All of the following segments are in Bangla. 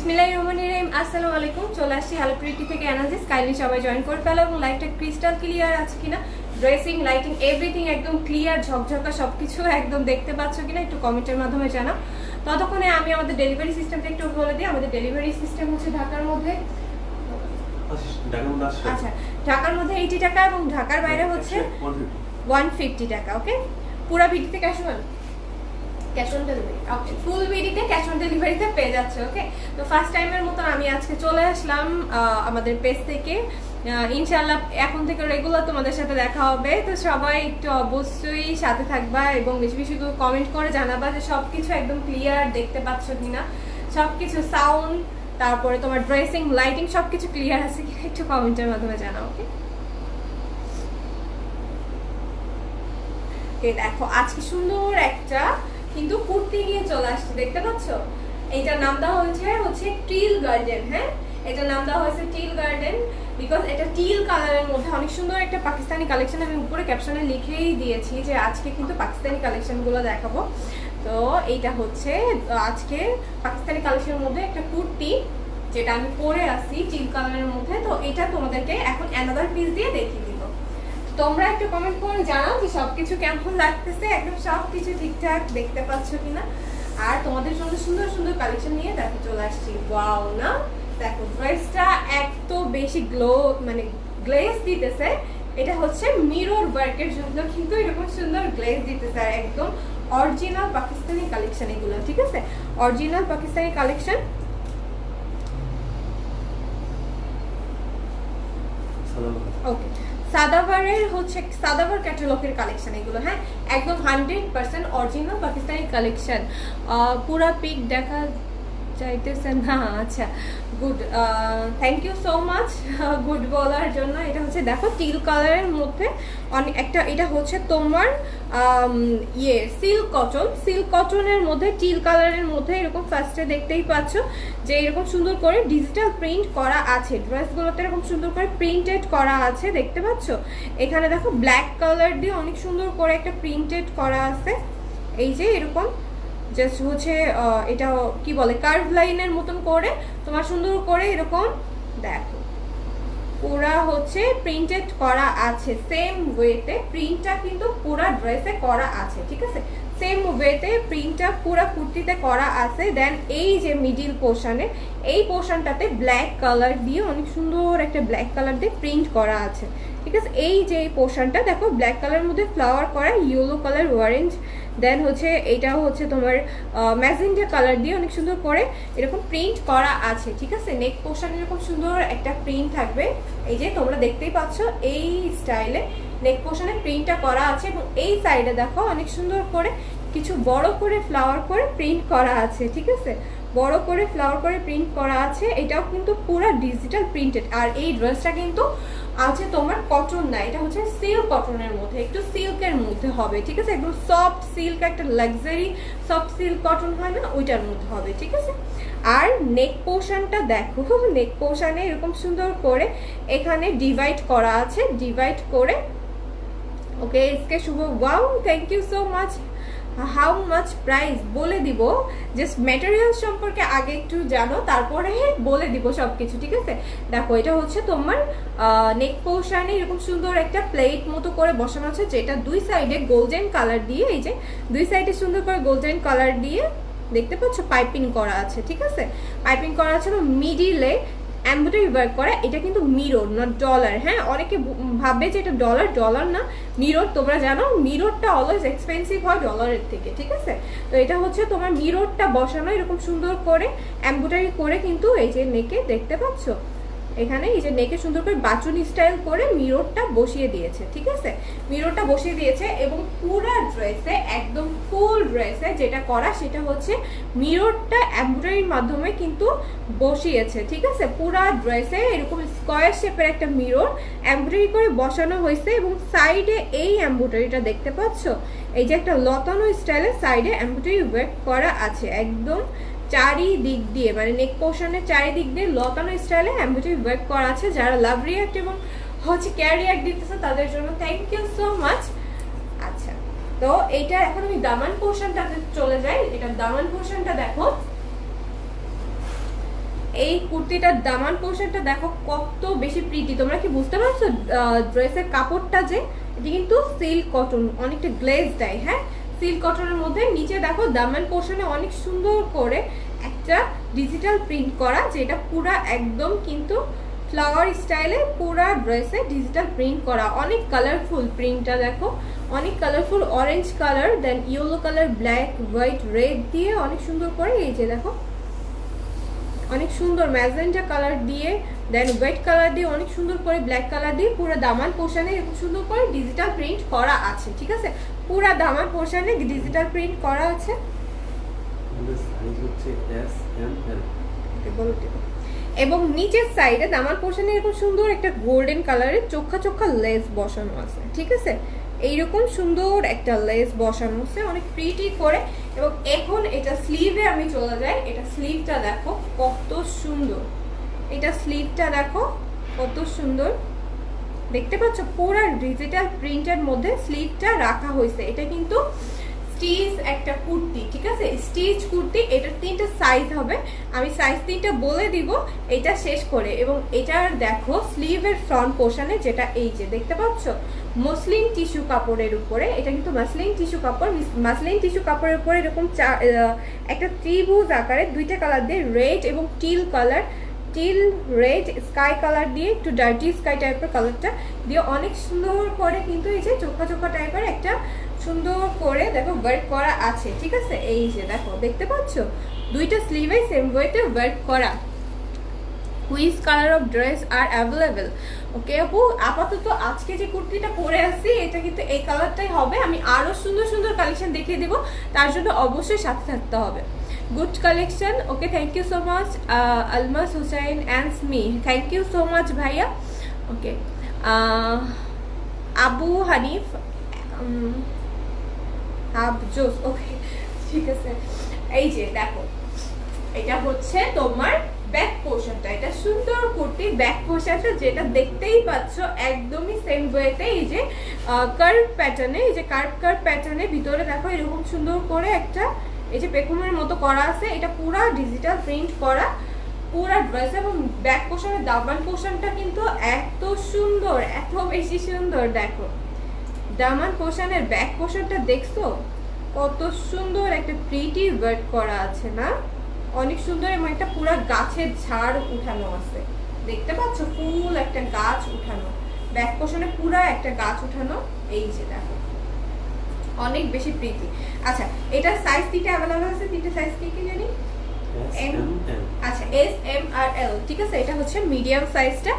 বিসমিল্লাহিররহমানিররহিম। আসসালামু আলাইকুম। চলে আসছি হ্যালো প্রিটি থেকে এনার্জিস। কাইন্ডলি সবাই জয়েন করে ফেলো এবং লাইটটা ক্রিস্টাল ক্লিয়ার আছে কিনা, ড্রেসিং, লাইটিং, এভরিথিং একদম ক্লিয়ার ঝকঝকা সবকিছু একদম দেখতে পাচ্ছ কিনা একটু কমেন্টের মাধ্যমে জানাও। ততক্ষণে আমি আমাদের ডেলিভারি সিস্টেমটা একটু বলে দিই। আমাদের ডেলিভারি সিস্টেম হচ্ছে ঢাকার মধ্যে আচ্ছা ঢাকার মধ্যে 80 টাকা এবং ঢাকার বাইরে হচ্ছে 150 টাকা। ওকে, পুরো ভিডিওতে ক্যাশ অন ডেলিভারি, ওকে, ফুল ভিডিওতে ক্যাশ অন ডেলিভারিতে পেয়ে যাচ্ছে। ওকে, তো ফার্স্ট টাইমের মতন আমি আজকে চলে আসলাম আমাদের পেজ থেকে। ইনশাআল্লাহ এখন থেকে রেগুলার তোমাদের সাথে দেখা হবে। তো সবাই একটু অবশ্যই সাথে থাকবা এবং বেশি বেশি কমেন্ট করে জানাবা যে সবকিছু একদম ক্লিয়ার দেখতে পাচ্ছ কিনা, সবকিছু সাউন্ড, তারপরে তোমার ড্রেসিং, লাইটিং সবকিছু ক্লিয়ার আছে কিনা একটু কমেন্টের মাধ্যমে জানাও। ওকে, দেখো আজকে সুন্দর একটা কিন্তু কুর্তি নিয়ে চলে আসছে, দেখতে পাচ্ছ? এইটার নাম দেওয়া হচ্ছে টিল গার্ডেন। হ্যাঁ, এটার নাম দেওয়া হয়েছে টিল গার্ডেন বিকজ এটা টিল কালারের মধ্যে অনেক সুন্দর একটা পাকিস্তানি কালেকশন। আমি উপরে ক্যাপশনে লিখেই দিয়েছি যে আজকে কিন্তু পাকিস্তানি কালেকশনগুলো দেখাবো। তো এইটা হচ্ছে আজকে পাকিস্তানি কালেকশনের মধ্যে একটা কুর্তি যেটা আমি পরে আসি টিল কালারের মধ্যে। তো এটা তোমাদেরকে এখন অ্যানাদার পিস দিয়ে দেখিয়ে দিব। তোমরা একটু কমেন্ট করে জানাও যে সবকিছু কেমন লাগতেছে, একদম সবকিছু ঠিকঠাক দেখতে পাচ্ছ কিনা। আর তোমাদের জন্য সুন্দর সুন্দর কালেকশন নিয়ে দেখো চলে আসছি। ওয়াও না, দেখো ড্রেসটা এত বেশি গ্লেজ দিতেছে। এটা হচ্ছে মিরর ওয়ার্কের জন্য কিন্তু এরকম সুন্দর গ্লেজ দিতেছে আর একদম অরিজিনাল পাকিস্তানি কালেকশন এগুলো, ঠিক আছে? Original Pakistani collection. ওকে, সাদাভারের হচ্ছে সাদাভার ক্যাটালগের কালেকশন এগুলো। হ্যাঁ, একদম 100% অরিজিনাল পাকিস্তানি কালেকশন। পুরা পিক দেখা চাইতেছেন না? আচ্ছা, good, thank you so much good বলার জন্য। এটা হচ্ছে দেখো টিল কালারের মধ্যে অনেক একটা, এটা হচ্ছে তোমার সিল্ক কটনের মধ্যে টিল কালারের মধ্যে এরকম ফার্স্টে দেখতেই পাচ্ছ যে এরকম সুন্দর করে ডিজিটাল প্রিন্ট করা আছে। ড্রেসগুলোতে এরকম সুন্দর করে প্রিন্টেড করা আছে, দেখতে পাচ্ছ? এখানে দেখো ব্ল্যাক কালার দিয়ে অনেক সুন্দর করে একটা প্রিন্টেড করা আছে। এই যে এরকম জাস্ট হচ্ছে এটা কি বলে কার্ভ লাইনের মতন করে তোমার সুন্দর করে এরকম দেখো পুরা হচ্ছে প্রিন্টেড করা আছে। সেম ওয়েতে প্রিন্টটা কিন্তু পুরা ড্রেসে করা আছে, ঠিক আছে? সেম ওয়েতে প্রিন্টটা পুরা কুর্তিতে করা আছে। দেন এই যে মিডিল পোর্শনে, এই পোর্শনটাতে ব্ল্যাক কালার দিয়ে অনেক সুন্দর একটা ব্ল্যাক কালার দিয়ে প্রিন্ট করা আছে, ঠিক আছে? এই যে এই পোর্শনটা দেখো ব্ল্যাক কালারের মধ্যে ফ্লাওয়ার করা, ইয়েলো কালার, অরেঞ্জ, দেন হচ্ছে এইটাও হচ্ছে তোমার ম্যাজেন্টা কালার দিয়ে অনেক সুন্দর করে এরকম প্রিন্ট করা আছে, ঠিক আছে? নেক পোর্শনে এরকম সুন্দর একটা প্রিন্ট থাকবে। এই যে তোমরা দেখতেই পাচ্ছ এই স্টাইলে নেক পোর্শনে প্রিন্টটা করা আছে এবং এই সাইডে দেখো অনেক সুন্দর করে কিছু বড় করে ফ্লাওয়ার করে প্রিন্ট করা আছে, ঠিক আছে? বড় করে ফ্লাওয়ার করে প্রিন্ট করা আছে। এটাও কিন্তু পুরো ডিজিটাল প্রিন্টেড। আর এই ড্রেসটা কিন্তু আছে তোমার কটন না, এটা হচ্ছে সিল্ক কটনের মধ্যে, একটু সিল্কের মধ্যে হবে, ঠিক আছে? একদম সফট সিল্ক, একটা লাক্সারি সফট সিল্ক কটন হয় না, ওইটার মধ্যে হবে, ঠিক আছে? আর নেক পোর্শনটা দেখো, নেক পোর্শনে এরকম সুন্দর করে এখানে ডিভাইড করা আছে, ডিভাইড করে। ওকে, इसके Shubho, wow, thank you so much. How much price বলে দিব, জাস্ট ম্যাটেরিয়াল সম্পর্কে আগে একটু জানো, তারপরে বলে দিব সবকিছু, ঠিক আছে? দেখো এটা হচ্ছে তোমার নেক পোর্শনে এরকম সুন্দর একটা প্লেট মতো করে বসানো আছে, যেটা দুই সাইডে গোল্ডেন কালার দিয়ে, এই যে দুই সাইডে সুন্দর করে গোল্ডেন কালার দিয়ে দেখতে পাচ্ছ পাইপিং করা আছে, ঠিক আছে? পাইপিং করা আছে এবং মিডিলে এমব্রয়ডারি ওয়ার্ক করা। এটা কিন্তু মিরর না ডলার। হ্যাঁ, অনেকে ভাবে যে এটা ডলার না, মিরর। তোমরা জানো মিররটা অলওয়েজ এক্সপেন্সিভ হয় ডলারের থেকে, ঠিক আছে? তো এটা হচ্ছে তোমার মিররটা বসানো এরকম সুন্দর করে এমব্রয়ডারি করে কিন্তু এই যে নেকে দেখতে পাচ্ছ, এখানে এই যে নেকে সুন্দর করে বাচুনি স্টাইল করে মিররটা বসিয়ে দিয়েছে, ঠিক আছে? মিররটা বসিয়ে দিয়েছে এবং পুরা ড্রেসে একদম ফুল ড্রেসে যেটা করা সেটা হচ্ছে মিররটা এমব্রয়ডারির মাধ্যমে কিন্তু বসিয়েছে, ঠিক আছে? পুরা ড্রেসে এরকম স্কয়ার শেপের একটা মিরর এমব্রয়ডারি করে বসানো হয়েছে এবং সাইডে এই এমব্রয়ডারিটা দেখতে পাচ্ছ, এই যে একটা লতানো স্টাইলে সাইডে এমব্রয়ডারি ওয়ার্ক করা আছে একদম চারিদিক দিয়ে, মানে নেক পোর্শনের চারিদিক দিয়ে লতানো স্টাইলে এমব্রয়ডারি ওয়ার্ক করা আছে। যারা লাভ রিয়াক্ট এবং হচ্ছে কেয়ার রিয়াক্ট দিতেছে তাদের জন্য থ্যাংক ইউ সো মাচ। আচ্ছা, তো এইটা এখন আমি দামান পোর্শনটাতে চলে যাই। এটা দামান পোর্শনটা দেখো, এই কুর্তিটার দামান পোর্শনটা দেখো কত বেশি প্রিটি, তোমরা কি বুঝতে পারছো? ড্রেসের কাপড়টা যে এটা কিন্তু সিল্ক কটন, অনেকটা গ্লেজ দেয়, হ্যাঁ সিল্ক কটনের মধ্যে। নিচে দেখো দামান পোর্শনে অনেক সুন্দর করে একটা ডিজিটাল প্রিন্ট করা, যেটা পুরা একদম কিন্তু ফ্লাওয়ার স্টাইলে পুরা ড্রেসে ডিজিটাল প্রিন্ট করা। অনেক কালারফুল প্রিন্টটা দেখো, অনেক colourful, orange colour, then yellow colour, black, white, red দিয়ে অনেক সুন্দর করে, এই যে দেখো অনেক সুন্দর ম্যাজেন্টা কালার দিয়ে, দেন হোয়াইট কালার দিয়ে, অনেক সুন্দর করে ব্ল্যাক কালার দিয়ে পুরো দামান পোর্শনে এরকম সুন্দর করে ডিজিটাল প্রিন্ট করা আছে, ঠিক আছে? পুরো দামান পোর্শনে ডিজিটাল প্রিন্ট করা আছে। এবং নিচের সাইডে দামান পোর্শনে এরকম সুন্দর একটা গোল্ডেন কালারের চোখা চোখা লেস বসানো আছে, ঠিক আছে? এইরকম সুন্দর একটা লেস বসানো আছে অনেক প্রিটি করে। এবং এখন এটা স্লিভে আমি চলে যাই, এটা স্লিভটা দেখো কত সুন্দর, এটা স্লিভটা দেখো কত সুন্দর, দেখতে পাচ্ছ পুরো ডিজিটাল প্রিন্টের মধ্যে স্লিভটা রাখা হয়েছে। এটা কিন্তু স্টিচ একটা কুর্তি, ঠিক আছে? স্টিচ কুর্তি, এটার 3টা সাইজ হবে, আমি সাইজ 3টা বলে দিব এটা শেষ করে। এবং এটার দেখো স্লিভের ফ্রন্ট পোর্শনে যেটা এই যে দেখতে পাচ্ছ মসলিন টিস্যু কাপড়ের উপরে, এটা কিন্তু মাসলিন টিস্যু কাপড়, মাসলিন টিস্যু কাপড়ের উপরে এরকম একটা ত্রিভুজ আকারে 2টা কালার দিয়ে রেড এবং till colour, till red sky colour দিয়ে, একটু ডার্টি স্কাই টাইপের কালারটা দিয়ে অনেক সুন্দর করে কিন্তু এই যে চোখা চোখা টাইপের একটা সুন্দর করে দেখো ওয়ার্ক করা আছে, ঠিক আছে? এই যে দেখো দেখতে পাচ্ছ 2টা স্লিভে সেম ওয়েতে ওয়ার্ক করা। Which colour of dress are available? Okay আপু, আপাতত আজকে যে কুর্তিটা পরে আসছি এটা কিন্তু এই কালারটাই হবে। আমি আরো সুন্দর সুন্দর কালেকশন দেখিয়ে দিব, তার জন্য অবশ্যই সাথে থাকতে হবে। Good collection, okay thank you so much Almas Hussain and me, thank you so much ভাইয়া। ওকে আবু হানিফ জোস, ওকে ঠিক আছে। এই যে দেখো এটা হচ্ছে তোমার ব্যাক পোর্শনটা, এটা সুন্দর কুর্তি ব্যাক পোর্শনটা যেটা দেখতেই পাচ্ছ একদমই সেম ওয়েতে, এই যে কার্ভ প্যাটার্নে, এই যে কার্ভ প্যাটার্নে ভিতরে দেখো এরকম সুন্দর করে একটা এই যে পেকুমের মতো করা আছে, এটা পুরা ডিজিটাল প্রিন্ট করা পুরা ড্রেস। এবং ব্যাক পোর্শনের দামান পোর্শনটা কিন্তু এত সুন্দর, এত বেশি সুন্দর, দেখো দামান পোর্শনের ব্যাক পোর্শনটা দেখছো কত সুন্দর একটা প্রিটি ওয়ার্ক করা আছে না, অনেক সুন্দর। এবং একটা পুরা গাছের ঝাড় উঠানো আছে, দেখতে পাচ্ছ ফুল একটা গাছ উঠানো, ব্যাক পোর্শনে পুরা একটা গাছ উঠানো, এই যে দেখো অনেক বেশি প্রিটি। আচ্ছা এটার সাইজ 3টা अवेलेबल আছে, 3টা সাইজ কি কি জানি? এম, আচ্ছা এস এম আর এল, ঠিক আছে? এটা হচ্ছে মিডিয়াম সাইজটা,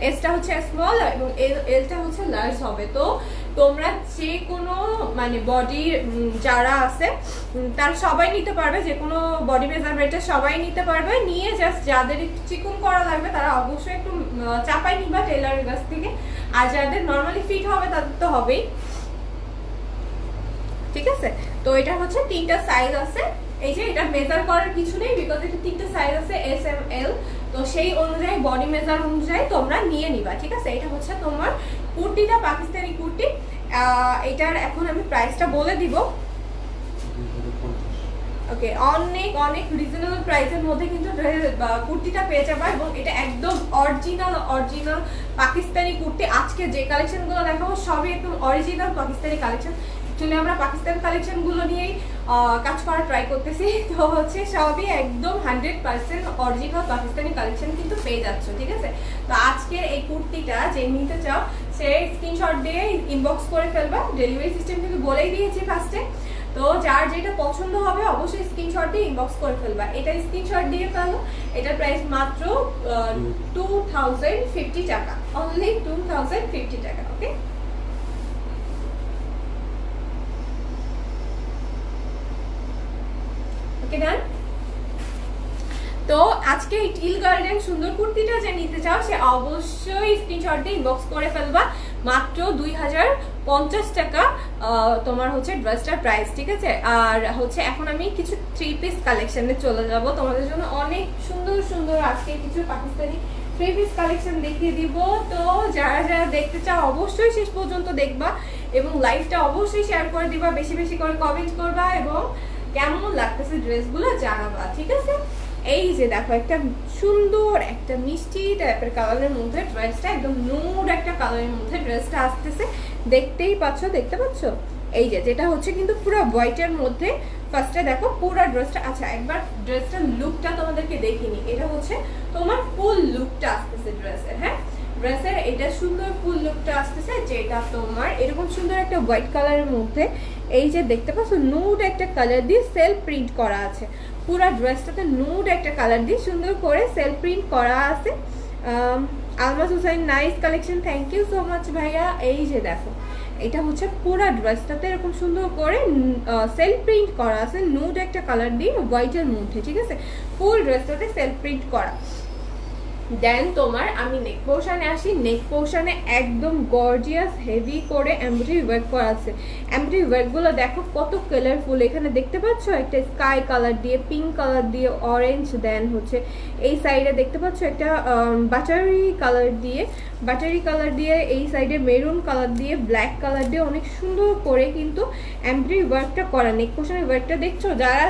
এসটা হচ্ছে স্মল এবং এলটা হচ্ছে লার্জ হবে। তো তোমরা যে কোনো মানে বডি যারা আছে তারা সবাই নিতে পারবে, যে কোনো বডি মেজারমেন্টে সবাই নিতে পারবে, নিয়ে জাস্ট যাদের একটু চিকন করা লাগবে তারা অবশ্যই একটু চাপাই নিবা টেলারের কাছ থেকে, আর যাদের নর্মালি ফিট হবে তাদের তো হবেই, ঠিক আছে? তো এটা হচ্ছে 3টা সাইজ আছে, এই যে এটা মেজার করার কিছু নেই বিকজ এটা 3টা সাইজ আছে এস এম এল, তো সেই অনুযায়ী বডি মেজার অনুযায়ী তোমরা নিয়ে নিবা, ঠিক আছে? এটা হচ্ছে তোমার কুর্তিটা পাকিস্তানি কুর্তি, এটার এখন আমি প্রাইসটা বলে দিব। ওকে অনেক অনেক রিজনেবল প্রাইসের মধ্যে কিন্তু কুর্তিটা পেয়ে যাবে এবং এটা একদম অরিজিনাল পাকিস্তানি কুর্তি। আজকে যে কালেকশনগুলো দেখাবো সবই একদম অরিজিনাল পাকিস্তানি কালেকশন। অ্যাকচুয়ালি আমরা পাকিস্তান কালেকশনগুলো নিয়েই কাজ করার ট্রাই করতেছি, তো হচ্ছে সবই একদম 100% অরিজিনাল পাকিস্তানি কালেকশন কিন্তু পেয়ে যাচ্ছ, ঠিক আছে? তো আজকের এই কুর্তিটা যে নিতে চাও সে স্ক্রিনশট দিয়ে ইনবক্স করে ফেলবা, ডেলিভারি সিস্টেম কিন্তু বলেই দিয়েছি ফার্স্টে। তো যার যেটা পছন্দ হবে অবশ্যই স্ক্রিনশট দিয়ে ইনবক্স করে ফেলবা। এটা স্ক্রিনশট দিয়ে ফেলো, এটার প্রাইস মাত্র 2050 টাকা, অনলি 2050 টাকা। ওকে ওকে ডান। তো আজকে এই টিল গার্ডেন সুন্দর কুর্তিটা যে নিতে চাও সে অবশ্যই স্ক্রিনশট দিয়ে ইনবক্স করে ফেলবা, মাত্র 2050 টাকা তোমার হচ্ছে ড্রেসটার প্রাইস, ঠিক আছে? আর হচ্ছে এখন আমি কিছু 3 পিস কালেকশনে চলে যাব তোমাদের জন্য, অনেক সুন্দর সুন্দর আজকে কিছু পাকিস্তানি 3 পিস কালেকশন দেখিয়ে দিব। তো যারা যারা দেখতে চাও অবশ্যই শেষ পর্যন্ত দেখবা এবং লাইভটা অবশ্যই শেয়ার করে দিবা, বেশি বেশি করে কমেন্ট করবা এবং কেমন লাগতেছে ড্রেসগুলো জানাবা, ঠিক আছে? এই যে দেখো একটা সুন্দর একটা মিষ্টি টাইপের কালারের মধ্যে ড্রেসটা, একদম নুড একটা কালারের মধ্যে ড্রেসটা আসতেছে, দেখতেই পাচ্ছ, দেখতে পাচ্ছ। এই যে যেটা হচ্ছে কিন্তু পুরো হোয়াইটের মধ্যে। ফার্স্টে দেখো পুরো ড্রেসটা, আচ্ছা একবার ড্রেসটার লুকটা তোমাদেরকে দেখিনি। এটা হচ্ছে তোমার ফুল লুকটা আসতেছে ড্রেসের, হ্যাঁ ড্রেসের এটা সুন্দর ফুল লুকটা আসতেছে, যেটা তোমার এরকম সুন্দর একটা হোয়াইট কালারের মধ্যে। এই যে দেখতে পাচ্ছ নুড একটা কালার দিয়ে সেলফ প্রিন্ট করা আছে, পুরো ড্রেসটাতে নুড একটা কালার দিয়ে সুন্দর করে সেলফ প্রিন্ট করা আছে। Almas Hussain, nice collection, thank you so much ভাইয়া। এই যে দেখো এটা হচ্ছে পুরো ড্রেসটাতে এরকম সুন্দর করে সেলফ প্রিন্ট করা আছে নুড একটা কালার দিয়ে হোয়াইটের মধ্যে, ঠিক আছে, ফুল ড্রেসটাতে সেলফ প্রিন্ট করা। দেন তোমার আমি নেক পোর্শনে আসি। নেক পোর্শনে একদম গর্জিয়াস হেভি করে এমব্রয়ডারি ওয়ার্ক করা আছে। এমব্রয়ডারি ওয়ার্কগুলো দেখো কত কালারফুল, এখানে দেখতে পাচ্ছ একটা স্কাই কালার দিয়ে, পিঙ্ক কালার দিয়ে, অরেঞ্জ, দেন হচ্ছে এই সাইডে দেখতে পাচ্ছ একটা বাটারি কালার দিয়ে, এই সাইডে মেরুন কালার দিয়ে, ব্ল্যাক কালার দিয়ে অনেক সুন্দর করে কিন্তু এমব্রয়ডারি ওয়ার্কটা করা। নেক পোর্শনের ওয়ার্কটা দেখছো, যারা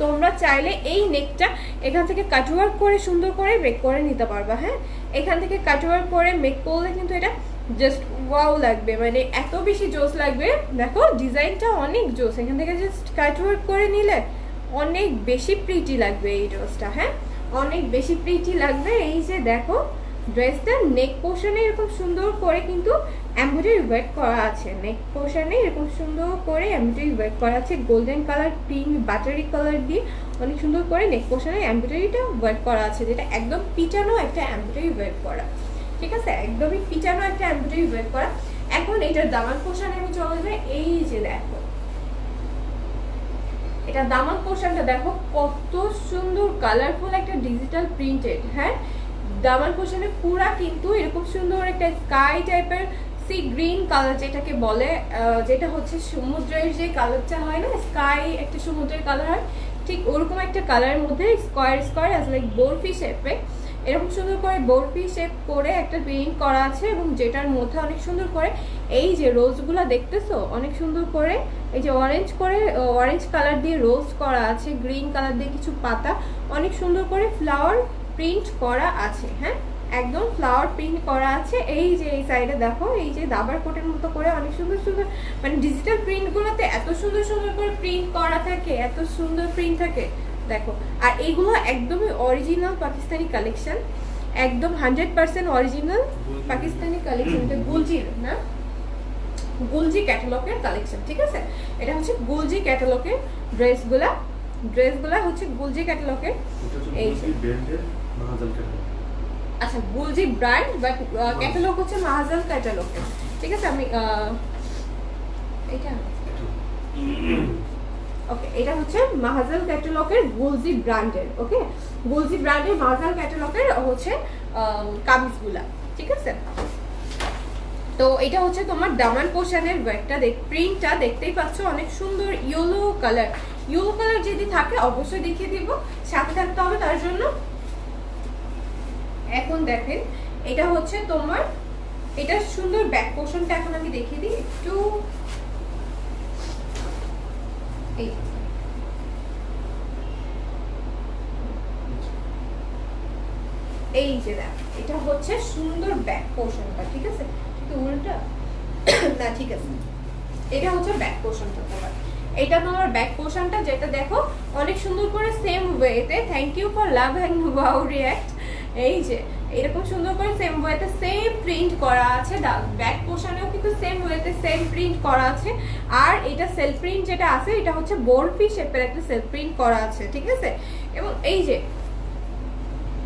তোমরা চাইলে এই নেকটা এখান থেকে কাট ওয়ার্ক করে সুন্দর করে মেক করে নিতে পারবা। হ্যাঁ এখান থেকে কাট ওয়ার্ক করে মেক করলে কিন্তু এটা জাস্ট ওয়াও লাগবে, মানে এত বেশি জোস লাগবে। দেখো ডিজাইনটা অনেক জোস, এখান থেকে জাস্ট কাট ওয়ার্ক করে নিলে অনেক বেশি প্রিটি লাগবে এই ড্রেসটা, হ্যাঁ অনেক বেশি প্রিটি লাগবে। এই যে দেখো ড্রেসটা নেক পোর্শনে এরকম সুন্দর করে কিন্তু এমব্রয়ডারি ওয়ার্ক করা আছে, নেক পোর্শনে এরকম সুন্দর করে এমব্রয়ডারি ওয়ার্ক করা আছে, golden colour, pink, buttery colour দিয়ে অনেক সুন্দর করে নেক পোর্শনে এমব্রয়ডারিটা ওয়ার্ক করা আছে, যেটা একদম পিটানো একটা এমব্রয়ডারি ওয়ার্ক করা, ঠিক আছে, একদমই পিটানো একটা এমব্রয়ডারি ওয়ার্ক করা। এখন এটার দামান পোর্শনে আমি চলে যাই। এই যে দেখো এটা দামান পোর্শনটা দেখো কত সুন্দর কালারফুল একটা ডিজিটাল প্রিন্টেড, হ্যাঁ দামান পোর্শনে পুরা কিন্তু এরকম সুন্দর একটা স্কাই টাইপের সি গ্রিন কালার যেটাকে বলে, যেটা হচ্ছে সমুদ্রের যে কালারটা হয় না, স্কাই একটা সমুদ্রের কালার হয়, ঠিক ওরকম একটা কালারের মধ্যে square square as like barfi শেপে এরকম সুন্দর করে বরফি শেপ করে একটা প্রিন্ট করা আছে, এবং যেটার মধ্যে অনেক সুন্দর করে এই যে রোজগুলো দেখতেছো অনেক সুন্দর করে এই যে অরেঞ্জ কালার দিয়ে রোজ করা আছে, গ্রিন কালার দিয়ে কিছু পাতা, অনেক সুন্দর করে ফ্লাওয়ার প্রিন্ট করা আছে, হ্যাঁ একদম ফ্লাওয়ার প্রিন্ট করা আছে। এই যে এই সাইডে দেখো এই যে দাবার কোটের মতো করে অনেক সুন্দর সুন্দর, মানে ডিজিটাল প্রিন্টগুলোতে এত সুন্দর সুন্দর করে প্রিন্ট করা থাকে, এত সুন্দর প্রিন্ট থাকে দেখো। আর এইগুলো একদমই অরিজিনাল পাকিস্তানি কালেকশন, একদম 100% অরিজিনাল পাকিস্তানি কালেকশন। এটা গুলজির না, গুলজি ক্যাটালগের কালেকশন, ঠিক আছে, এটা হচ্ছে গুলজি ক্যাটালগের ড্রেসগুলা হচ্ছে গুলজি ক্যাটালগের। এই আচ্ছা গুলজি ব্র্যান্ড বাট ক্যাটালগ হচ্ছে মাহাজাল ক্যাটালগের, ঠিক আছে। আমি এটা ওকে, এটা হচ্ছে মাহাজাল ক্যাটালগের গুলজি ব্র্যান্ডের, ওকে গুলজি ব্র্যান্ডের মাহাজাল ক্যাটালগের হচ্ছে কামিজগুলা, ঠিক আছে। তো এটা হচ্ছে তোমার দামান পোর্শনের ওয়ার্কটা, প্রিন্টটা দেখতেই পাচ্ছ অনেক সুন্দর ইয়েলো কালার যদি থাকে অবশ্যই দেখিয়ে দিব, সাথে থাকতে হবে তার জন্য। এখন দেখেন এটা হচ্ছে তোমার এটা সুন্দর ব্যাক পোর্শনটা, এখন আমি দেখিয়ে দিই একটু। এই যে দেখো এটা হচ্ছে সুন্দর ব্যাক পোর্শনটা, ঠিক আছে, কিন্তু উল্টা না, ঠিক আছে, এটা হচ্ছে ব্যাক পোর্শনটা তোমার, এটা তোমার ব্যাক পোর্শনটা, যেটা দেখো অনেক সুন্দর করে সেম ওয়েতে, thank you for love and wow react. এই যে এরকম সুন্দর করে সেম ওয়েতে সেম প্রিন্ট করা আছে, ব্যাক পোর্শনেও কিন্তু সেম ওয়েতে সেম প্রিন্ট করা আছে। আর এটা সেলফ প্রিন্ট যেটা আছে এটা হচ্ছে বরফি শেপের একটা সেলফ প্রিন্ট করা আছে, ঠিক আছে। এবং এই যে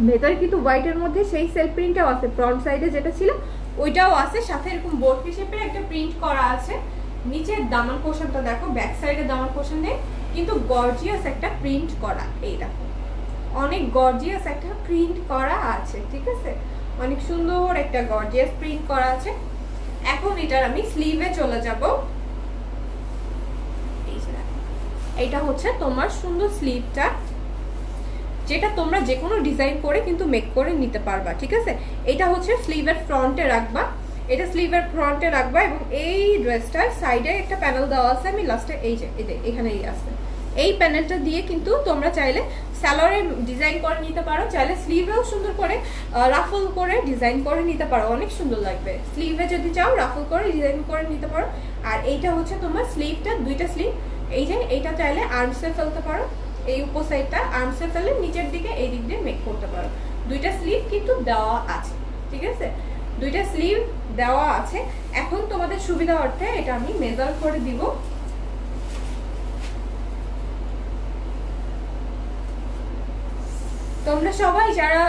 ভেতরে কিন্তু হোয়াইটের মধ্যে সেই সেলফ প্রিন্টটাও আছে, ফ্রন্ট সাইডে যেটা ছিল ওইটাও আছে, সাথে এরকম বরফি শেপের একটা প্রিন্ট করা আছে। নিচের দামান পোর্শনটা দেখো, ব্যাক সাইডের দামান পোর্শনে কিন্তু গর্জিয়াস একটা প্রিন্ট করা, এই দেখো অনেক গর্জিয়াস একটা প্রিন্ট করা আছে, ঠিক আছে, অনেক সুন্দর একটা গর্জিয়াস প্রিন্ট করা আছে। এখন এটার আমি স্লিভে চলে যাব। এইটা হচ্ছে তোমার সুন্দর স্লিভটা, যেটা তোমরা যে কোনো ডিজাইন করে কিন্তু মেক করে নিতে পারবা, ঠিক আছে। এটা হচ্ছে স্লিভের ফ্রন্টে রাখবা, এটা স্লিভের ফ্রন্টে রাখবা, এবং এই ড্রেসটার সাইডে একটা প্যানেল দেওয়া আছে, আমি লাস্টে এই যে এখানেই আছে, এই প্যানেলটা দিয়ে কিন্তু তোমরা চাইলে সালোয়ারে ডিজাইন করে নিতে পারো, চাইলে স্লিভেও সুন্দর করে রাফল করে ডিজাইন করে নিতে পারো, অনেক সুন্দর লাগবে। স্লিভে যদি চাও রাফল করে ডিজাইন করে নিতে পারো। আর এইটা হচ্ছে তোমার স্লিভটা, দুইটা স্লিভ। এই যে এইটা চাইলে আর্মসে ফেলতে পারো, এই উপর সাইডটা আর্মসে ফেলে নিচের দিকে এই দিক দিয়ে মেক করতে পারো। দুইটা স্লিভ কিন্তু দেওয়া আছে, ঠিক আছে, দুইটা স্লিভ দেওয়া আছে। এখন তোমাদের সুবিধা অর্থে এটা আমি মেজার করে দিব। তোমরা সবাই যারা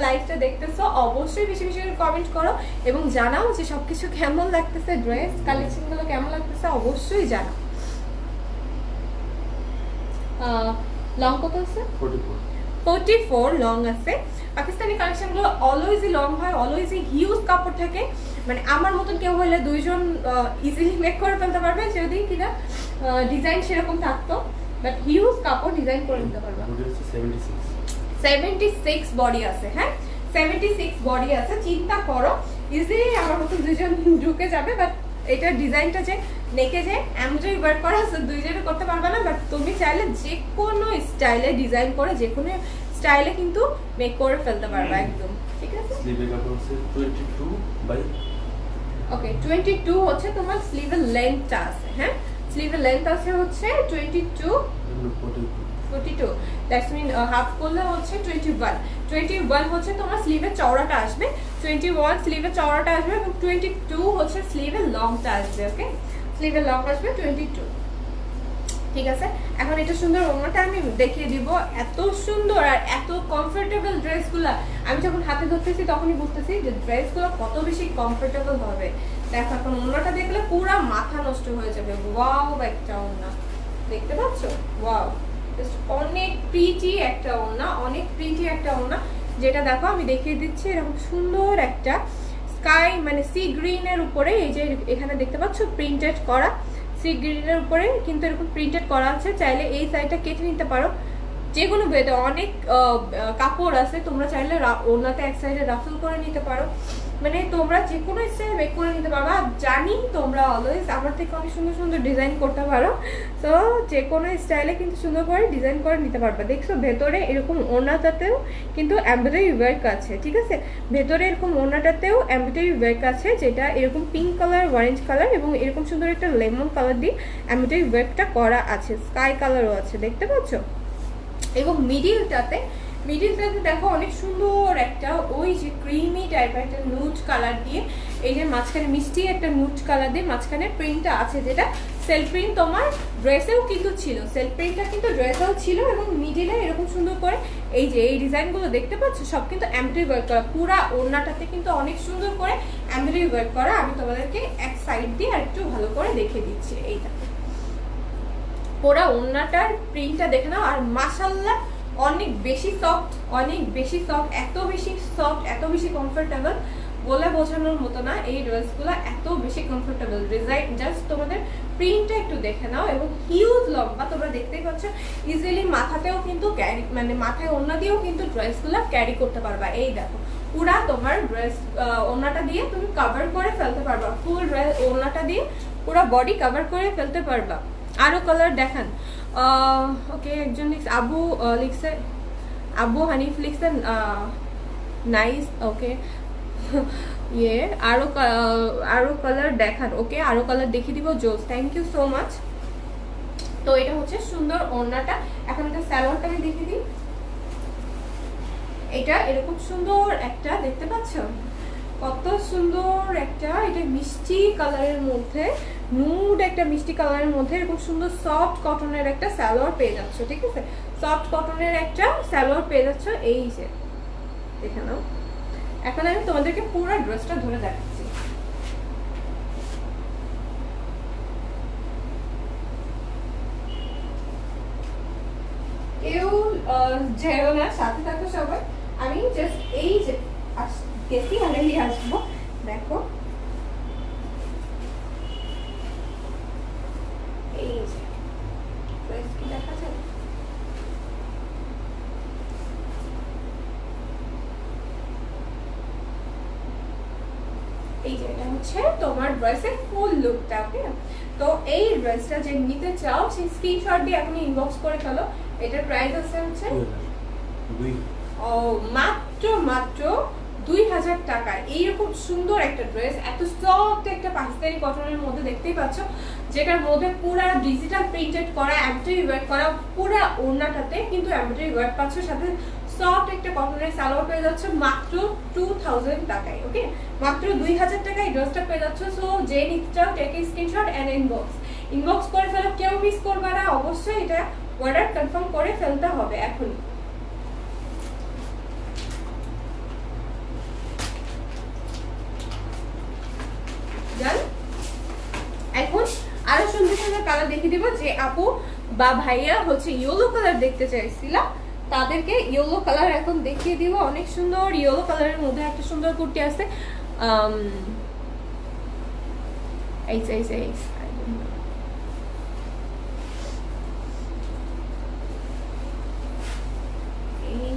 লাইভটা দেখতেছো অবশ্যই বেশি বেশি করে কমেন্ট করো এবং জানাও যে সবকিছু কেমন লাগতেছে, ড্রেস কালেকশনগুলো কেমন লাগতেছে অবশ্যই জানাও। লং কত আছে? 44 লং আছে। পাকিস্তানি কালেকশনগুলো অলওয়েজই লং হয়, অলওয়েজই হিউজ কাপড় থাকে। মানে আমার মতন কেউ হলে দুইজন ইজিলি মেক করে ফেলতে পারবে যদি কিনা ডিজাইন সেরকম থাকতো, বাট হিউজ কাপড় ডিজাইন করে নিতে পারবে। 76 বডি আছে, হ্যাঁ 76 বডি আছে। চিন্তা করো ইজিলি আমার মতন দুইজন ঢুকে যাবে। বাট এটা ডিজাইনটা যে নেকে যে এমব্রয়ডারি ওয়ার্ক করা আছে দুইজনে করতে পারবে না, বাট তুমি চাইলে যে কোনো স্টাইলে ডিজাইন করে যে কোনো স্টাইলে কিন্তু মেক করে ফেলতে পারবে একদম, ঠিক আছে। স্লিভের কাপড় আছে 22 বাই ওকে 22 হচ্ছে তোমার স্লিভের লেন্থটা আছে, হ্যাঁ স্লিভের লেন্থ আছে হচ্ছে 42 দ্যাটস মিন হাফ করলে হচ্ছে 21 হচ্ছে তোমার স্লিভের চওড়াটা আসবে, 21 স্লিভের চওড়াটা আসবে এবং 22 হচ্ছে স্লিভের লংটা আসবে। ওকে স্লিভের লং আসবে 22, ঠিক আছে। এখন এটা সুন্দর ওড়নাটা আমি দেখিয়ে দিব। এত সুন্দর আর এত কমফোর্টেবল ড্রেসগুলো আমি যখন হাতে ধরতেছি তখনই বুঝতেছি যে ড্রেসগুলো কত বেশি কমফোর্টেবল হবে। দেখো এখন ওড়নাটা দেখলে পুরো মাথা নষ্ট হয়ে যাবে। ওয়াও একটা ওড়না দেখতে পাচ্ছ, ওয়াও অনেক প্রিটি একটা ওড়না, অনেক প্রিটি একটা ওড়না। যেটা দেখো আমি দেখিয়ে দিচ্ছি, এরকম সুন্দর একটা স্কাই মানে সি গ্রিনের উপরে এই যে এখানে দেখতে পাচ্ছ প্রিন্টেড করা, সি গ্রিনের উপরে কিন্তু এরকম প্রিন্টেড করা আছে। চাইলে এই সাইডটা কেটে নিতে পারো, যে কোনো বেতে অনেক কাপড় আছে, তোমরা চাইলে ওড়নাতে এক সাইডে রাফল করে নিতে পারো, মানে তোমরা যে কোনো স্টাইল মেক করে নিতে পারো। জানি তোমরা অলওয়েজ আমার থেকে অনেক সুন্দর সুন্দর ডিজাইন করতে পারো, তো যে কোনো স্টাইলে কিন্তু সুন্দর করে ডিজাইন করে নিতে পারবে। দেখছো ভেতরে এরকম ওড়নাটাতেও কিন্তু এমব্রয়ডারি ওয়ার্ক আছে, ঠিক আছে, ভেতরে এরকম ওড়নাটাতেও এমব্রয়ডারি ওয়ার্ক আছে, যেটা এরকম পিঙ্ক কালার, অরেঞ্জ কালার এবং এরকম সুন্দর একটা লেমন কালার দিয়ে এমব্রয়ডারি ওয়ার্কটা করা আছে, স্কাই কালারও আছে দেখতে পাচ্ছ। এবং মিডিলটাতে দেখো অনেক সুন্দর একটা ওই যে ক্রিমি টাইপের একটা নুড কালার দিয়ে, এই যে মাঝখানে মিষ্টি একটা নুড কালার দিয়ে মাঝখানে প্রিন্টটা আছে, যেটা সেলফ প্রিন্ট তোমার ড্রেসেও কিন্তু ছিল, সেলফ প্রিন্টটা কিন্তু ড্রেসেও ছিল। এবং মিডিলে এরকম সুন্দর করে এই যে এই ডিজাইনগুলো দেখতে পাচ্ছ সব কিন্তু এমব্রয়ডারি ওয়ার্ক করা, পুরা ওড়নাটাতে কিন্তু অনেক সুন্দর করে এমব্রয়ডারি ওয়ার্ক করা। আমি তোমাদেরকে এক সাইড দিয়ে আর একটু ভালো করে দেখিয়ে দিচ্ছি। এইটা পুরা ওড়নাটার প্রিন্টটা দেখে নাও। আর মাশাআল্লাহ অনেক বেশি সফট, এত বেশি সফট, এত বেশি কমফোর্টেবল, বলে বোঝানোর মতো না। এই ড্রেসগুলো এত বেশি কমফোর্টেবল, ডিজাইন জাস্ট তোমাদের প্রিন্টটা একটু দেখে নাও। এবং হিউজ লম্বা, তোমরা দেখতেই পাচ্ছ, ইজিলি মাথাতেও কিন্তু ক্যারি মানে মাথায় ওড়না দিয়েও কিন্তু ড্রেসগুলো ক্যারি করতে পারবা। এই দেখো পুরা তোমার ড্রেস ওড়নাটা দিয়ে তুমি কভার করে ফেলতে পারবা, ফুল ড্রেস ওড়নাটা দিয়ে পুরো বডি কভার করে ফেলতে পারবা। আরো কালার দেখান। ওকে একজন লিখছে আবু লিখছে, আবু হানিফ লিখছেন নাইস। ওকে ইয়ে আরো কালার দেখান। ওকে আরো কালার দেখিয়ে দিব, জোস, থ্যাংক ইউ সো মাচ। তো এটা হচ্ছে সুন্দর ওড়নাটা। এখন এটা সালোয়ারটা আমি দেখিয়ে দিই। এটা এরকম সুন্দর একটা দেখতে পাচ্ছ, কত সুন্দর একটা, এটা মিষ্টি কালারের মধ্যে, নুড একটা মিষ্টি কালারের মধ্যে এরকম সুন্দর সফট কটনের একটা সালোয়ার পেয়ে যাচ্ছ, ঠিক আছে, সফট কটনের একটা সালোয়ার পেয়ে যাচ্ছ। এই যে দেখে নাও। এখন আমি তোমাদেরকে পুরো ড্রেসটা ধরে দেখাচ্ছি। কেউ যেও না, সাথে থাকো সবাই। আমি জাস্ট এই যে গেছি আগে আসবো। দেখো এই যে ড্রেস কি দেখা যাবে, এই যে এটা হচ্ছে তোমার ড্রেসের ফুল লুকটা। ওকে তো এই ড্রেসটা যে নিতে চাও সেই স্ক্রিনশট দিয়ে এখনই ইনবক্স করে ফেলো। এটার প্রাইস আছে হচ্ছে Oui. ও মাত্র মাত্র 2000 টাকা এইরকম সুন্দর একটা ড্রেস, এত সফট একটা পাকিস্তানি কটনের মধ্যে দেখতেই পাচ্ছ, যেটার মধ্যে পুরা ডিজিটাল প্রিন্টেড করা, এমব্রয়ডারি ওয়ার্ক করা, পুরা ওড়নাটাতে কিন্তু এমব্রয়ডারি ওয়ার্ক পাচ্ছ, সাথে সফট একটা কটনের সালোয়ার পেয়ে যাচ্ছে মাত্র 2000 টাকায়। ওকে, মাত্র 2000 টাকায় ড্রেসটা পেয়ে যাচ্ছ। সো যে নিতে চাও take a screenshot and inbox করে ফেলো, কেউ মিস করবে না, অবশ্যই এটা অর্ডার কনফার্ম করে ফেলতে হবে এখন। এখন আরো সুন্দর সুন্দর কালার দেখিয়ে দিব, যে আপু বা ভাইয়া হচ্ছে ইয়েলো কালার দেখতে চাইছিল তাদেরকে ইয়েলো কালার এখন দেখিয়ে দিব। অনেক সুন্দর ইয়েলো কালারের মধ্যে একটা সুন্দর কুর্তি আছে। এই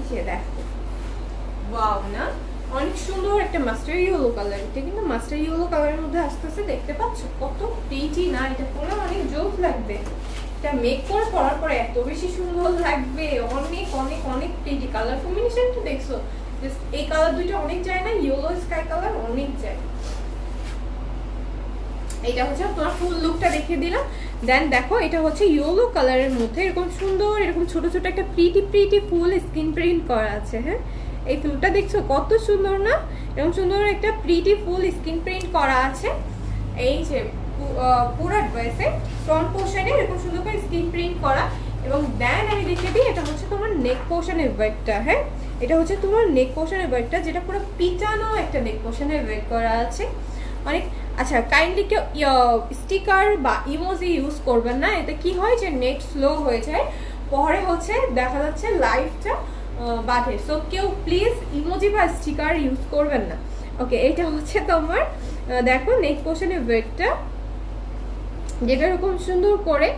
যে দেখো, ওয়াও না, অনেক সুন্দর একটা মাস্টার ইয়েলো কালার। এটা কিন্তু মাস্টার ইয়েলো কালারের মধ্যে আসতেছে, দেখতে পাচ্ছ কত প্রিটি না, এটা পরে অনেক জোস লাগবে, এটা মেক করে পরার পরে এত বেশি সুন্দর লাগবে, অনেক অনেক অনেক প্রিটি। কালার কম্বিনেশনটা দেখছো, এই কালার দুইটা অনেক যায় না, ইয়েলো স্কাই কালার অনেক যায়। এটা হচ্ছে তোমার ফুল লুকটা দেখিয়ে দিলাম। দেন দেখো, এটা হচ্ছে ইয়েলো কালারের মধ্যে এরকম সুন্দর, এরকম ছোট ছোট একটা pretty pretty full screen print করা আছে। হ্যাঁ, এই ফুলটা দেখছো কত সুন্দর না, এরকম সুন্দর একটা প্রিটি ফুল স্ক্রিন প্রিন্ট করা আছে। এই যে পুরো ড্রেসে ফ্রন্ট পোর্শনে এরকম সুন্দর করে স্ক্রিন প্রিন্ট করা। এবং দেন আমি দেখিয়ে দিই, এটা হচ্ছে তোমার নেক পোর্শনের ওয়ার্কটা। হ্যাঁ, এটা হচ্ছে তোমার নেক পোর্শনের ওয়ার্কটা, যেটা পুরো পিটানো একটা নেক পোর্শনের ওয়ার্ক করা আছে। অনেক আচ্ছা, কাইন্ডলি কেউ স্টিকার বা ইমোজি ইউজ করবেন না, এতে কি হয় যে নেট স্লো হয়ে যায়, পরে হচ্ছে দেখা যাচ্ছে লাইভটা বাড়ে। সো কেউ প্লিজ ইমোজি বা স্টিকার ইউজ করবেন না। ওকে, এটা হচ্ছে তোমার দেখো নেক পোর্শনের ওয়ার্কটা, যেটা এরকম সুন্দর করে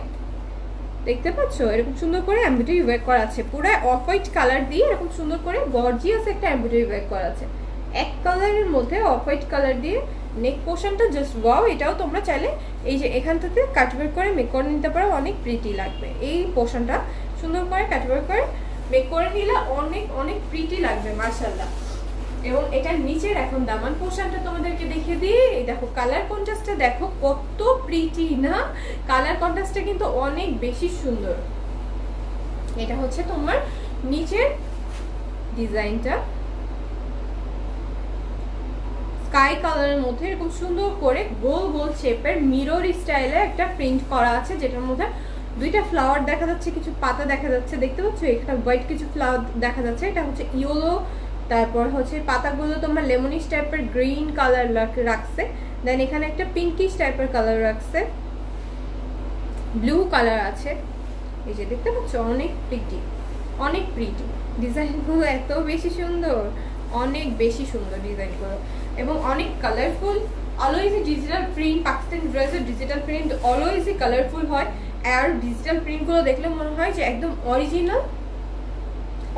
দেখতে পাচ্ছ, এরকম সুন্দর করে এমব্রয়ডারি ওয়ার্ক করা আছে, পুরো অফ হোয়াইট কালার দিয়ে এরকম সুন্দর করে গর্জিয়াস একটা এমব্রয়ডারি ওয়ার্ক করা আছে, এক কালারের মধ্যে অফ হোয়াইট কালার দিয়ে। নেক পোর্শনটা জাস্ট ওয়াও, এটাও তোমরা চাইলে এই যে এখান থেকে কাটওয়ার্ক করে মেক করে নিতে পারো, অনেক প্রিটি লাগবে। এই পোর্শনটা সুন্দর করে কাটওয়ার্ক করে মেক করে নিলে অনেক অনেক প্রিটি লাগবে মাশাআল্লাহ। এবং এটার নিচের এখন দামান পোর্শনটা তোমাদেরকে দেখিয়ে দিই। এই দেখো কালার কন্ট্রাস্টটা দেখো কত প্রিটি না, কালার কন্ট্রাস্টটা কিন্তু অনেক বেশি সুন্দর। এটা হচ্ছে তোমার নিচের ডিজাইনটা, স্কাই কালারের মধ্যে এরকম সুন্দর করে গোল গোল শেপের মিরর স্টাইলে একটা প্রিন্ট করা আছে, যেটার মধ্যে দুইটা ফ্লাওয়ার দেখা যাচ্ছে, কিছু পাতা দেখা যাচ্ছে, দেখতে পাচ্ছ এখানে হোয়াইট কিছু ফ্লাওয়ার দেখা যাচ্ছে। এটা হচ্ছে ইয়েলো, তারপর হচ্ছে পাতাগুলো তোমার লেমনিশ টাইপের গ্রিন কালার রাখছে, দেন এখানে একটা পিঙ্কিশ টাইপের কালার রাখছে, ব্লু কালার আছে। এই যে দেখতে পাচ্ছ অনেক প্রিটি, অনেক প্রিটি ডিজাইনগুলো, এত বেশি সুন্দর, অনেক বেশি সুন্দর ডিজাইনগুলো এবং অনেক colourful. Always digital print, Pakistani ড্রেসের ডিজিটাল প্রিন্ট অলওয়েজই কালারফুল হয়, আর ডিজিটাল প্রিন্টগুলো দেখলে মনে হয় যে একদম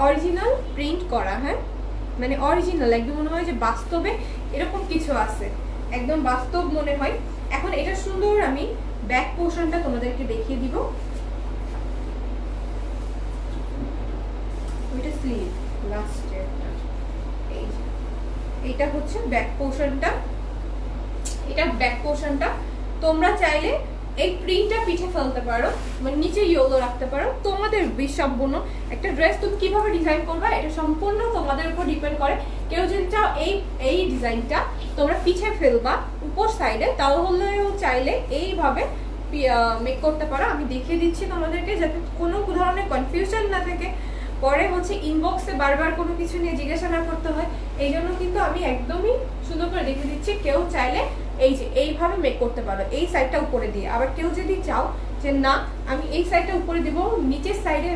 অরিজিনাল প্রিন্ট করা। হ্যাঁ, মানে অরিজিনাল, একদম মনে হয় যে বাস্তবে এরকম কিছু আছে, একদম বাস্তব মনে হয়। এখন এটা সুন্দর আমি ব্যাক পোর্শনটা তোমাদেরকে দেখিয়ে দিব। ওইটা স্লিভ লাস্টে, এইটা হচ্ছে ব্যাক পোর্শনটা। এটা ব্যাক পোর্শনটা তোমরা চাইলে এই প্রিন্টটা পিঠে ফেলতে পারো, মানে নিচে ইয়েলো রাখতে পারো, তোমাদের সম্পূর্ণ একটা ড্রেস তুমি কিভাবে ডিজাইন করবে এটা সম্পূর্ণ তোমাদের উপর ডিপেন্ড করে। কেউ যদি চাও এই ডিজাইনটা তোমরা পিছে ফেলবা উপর সাইডে, তাহলেও চাইলে এইভাবে মেক করতে পারো। আমি দেখিয়ে দিচ্ছি তোমাদেরকে, যাতে কোনো ধরনের কনফিউশন না থাকে, পরে হচ্ছে ইনবক্সে বারবার কোনো কিছু নিয়ে জিজ্ঞাসা না করতে হয়। এই জন্য কিন্তু আমি একদমই সুন্দর করে দেখিয়ে দিচ্ছি। কেউ চাইলে এই যে এইভাবে মেক করতে পারো, এই সাইডটা উপরে দিয়ে। আবার কেউ যদি চাও যে না আমি এই সাইডটা উপরে দিব, নিচের সাইডে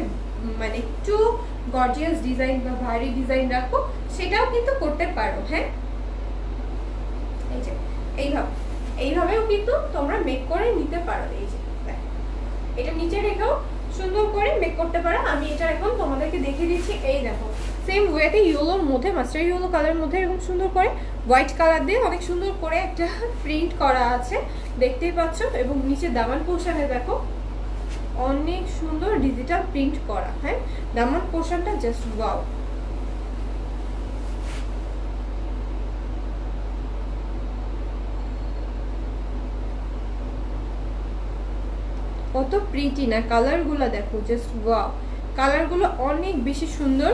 মানে একটু গর্জিয়াস ডিজাইন বা ভারী ডিজাইন রাখবো, সেটাও কিন্তু করতে পারো। হ্যাঁ, এই যে এইভাবেও কিন্তু তোমরা মেক করে নিতে পারো। এই যে এটা নিচে রেখেও সুন্দর করে মেক করতে পারো। আমি এটা এখন তোমাদেরকে দেখিয়ে দিচ্ছি। এই দেখো সেম ওয়েতে ইয়েলোর মধ্যে, মাস্টার ইয়েলো কালারের মধ্যে এরকম সুন্দর করে হোয়াইট কালার দিয়ে অনেক সুন্দর করে একটা প্রিন্ট করা আছে, দেখতেই পাচ্ছ। এবং নিচে দামান পোর্শনে দেখো অনেক সুন্দর ডিজিটাল প্রিন্ট করা। হ্যাঁ, দামান পোর্শনটা জাস্ট ওয়াও। কত প্রিটি না, কালারগুলো দেখো জাস্ট ওয়াও। কালারগুলো অনেক বেশি সুন্দর,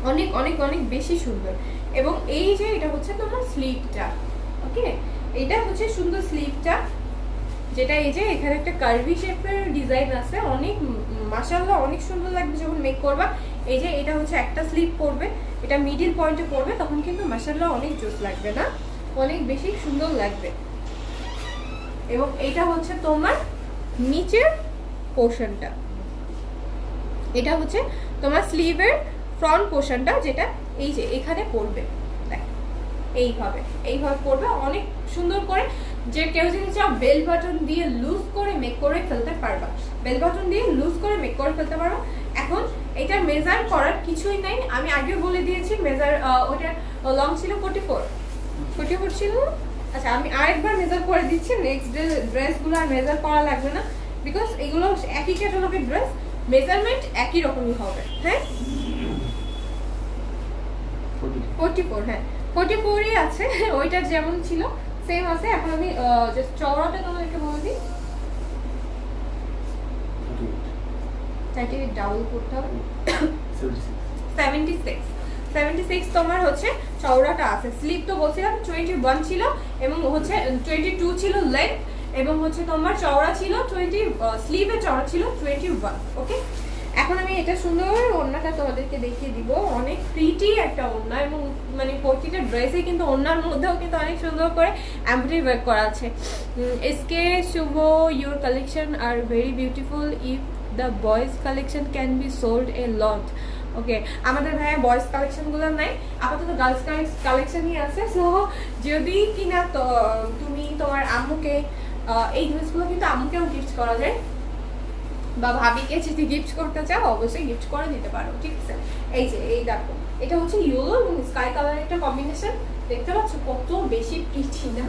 অনেক অনেক অনেক বেশি সুন্দর। এবং এই যে এটা হচ্ছে তোমার স্লিভটা, ওকে, এটা হচ্ছে সুন্দর স্লিভটা, যেটা এই যে এখানে একটা কার্ভি শেপের ডিজাইন আছে, অনেক মাশাআল্লাহ অনেক সুন্দর লাগবে যখন মেক করবা। এই যে এটা হচ্ছে একটা স্লিভ পড়বে, এটা মিডিল পয়েন্টে পড়বে, তখন কিন্তু মাশাআল্লাহ অনেক জোস লাগবে না, অনেক বেশি সুন্দর লাগবে। এবং এটা হচ্ছে তোমার নিচের পোর্শনটা, এটা হচ্ছে তোমার স্লিভের ফ্রন্ট পোর্শনটা, যেটা এই যে এখানে পড়বে, এইভাবে এইভাবে পড়বে অনেক সুন্দর করে। যে কেউ যদি চাও বেল বাটন দিয়ে লুজ করে মেক করে ফেলতে পারবা, বেল বাটন দিয়ে লুজ করে মেক করে ফেলতে পারবা। এখন এটা মেজার করার কিছুই নাই, আমি আগেও বলে দিয়েছি মেজার, ওটা লং ছিল 44 ছিল। আচ্ছা, আমি আরেকবার মেজার করে দিচ্ছি, নেক্সট ড্রেসগুলো আর মেজার করা লাগবে না, বিকজ এগুলো একই ক্যাটালগের ড্রেস, মেজারমেন্ট একই রকমই হবে। হ্যাঁ, 44, হ্যাঁ 44ই আছে, ওইটার যেমন ছিল সেম আছে। এখন আমি জাস্ট চওড়াটা তোমাদেরকে বলে দিই, 38 ডাবল করতে হবে, 76 তোমার হচ্ছে চওড়াটা আছে। স্লিভ তো বলছিলাম 21 ছিল, এবং হচ্ছে 22 ছিল লেন্থ, এবং হচ্ছে তোমার চওড়া ছিল 20, স্লিভের চওড়া ছিল 21। ওকে, এখন আমি এটা সুন্দর ওড়নাটা তোমাদেরকে দেখিয়ে দিব। অনেক প্রিটি একটা ওড়না, এবং মানে প্রতিটা ড্রেসে কিন্তু ওড়নার মধ্যেও কিন্তু অনেক সুন্দর করে এমব্রয়ডারি ওয়ার্ক করা আছে। SK Shubho, your collection are very beautiful, if the boys collection can be sold a lot. Okay, আমাদের ভাইয়া বয়েজ কালেকশনগুলো নাই, আপাতত গার্লস কালেকশনই আছে। সো যদি কিনা তো তুমি তোমার আম্মুকে, এই ড্রেসগুলো কিন্তু আম্মুকেও গিফট করা যায়, বা ভাবিকে যদি গিফট করতে চাও অবশ্যই গিফট করে দিতে পারো, ঠিক আছে। এই যে এই দেখো, এটা হচ্ছে ইয়েলো এবং স্কাই কালারের একটা কম্বিনেশন, দেখতে পাচ্ছ কত বেশি প্রিটি না,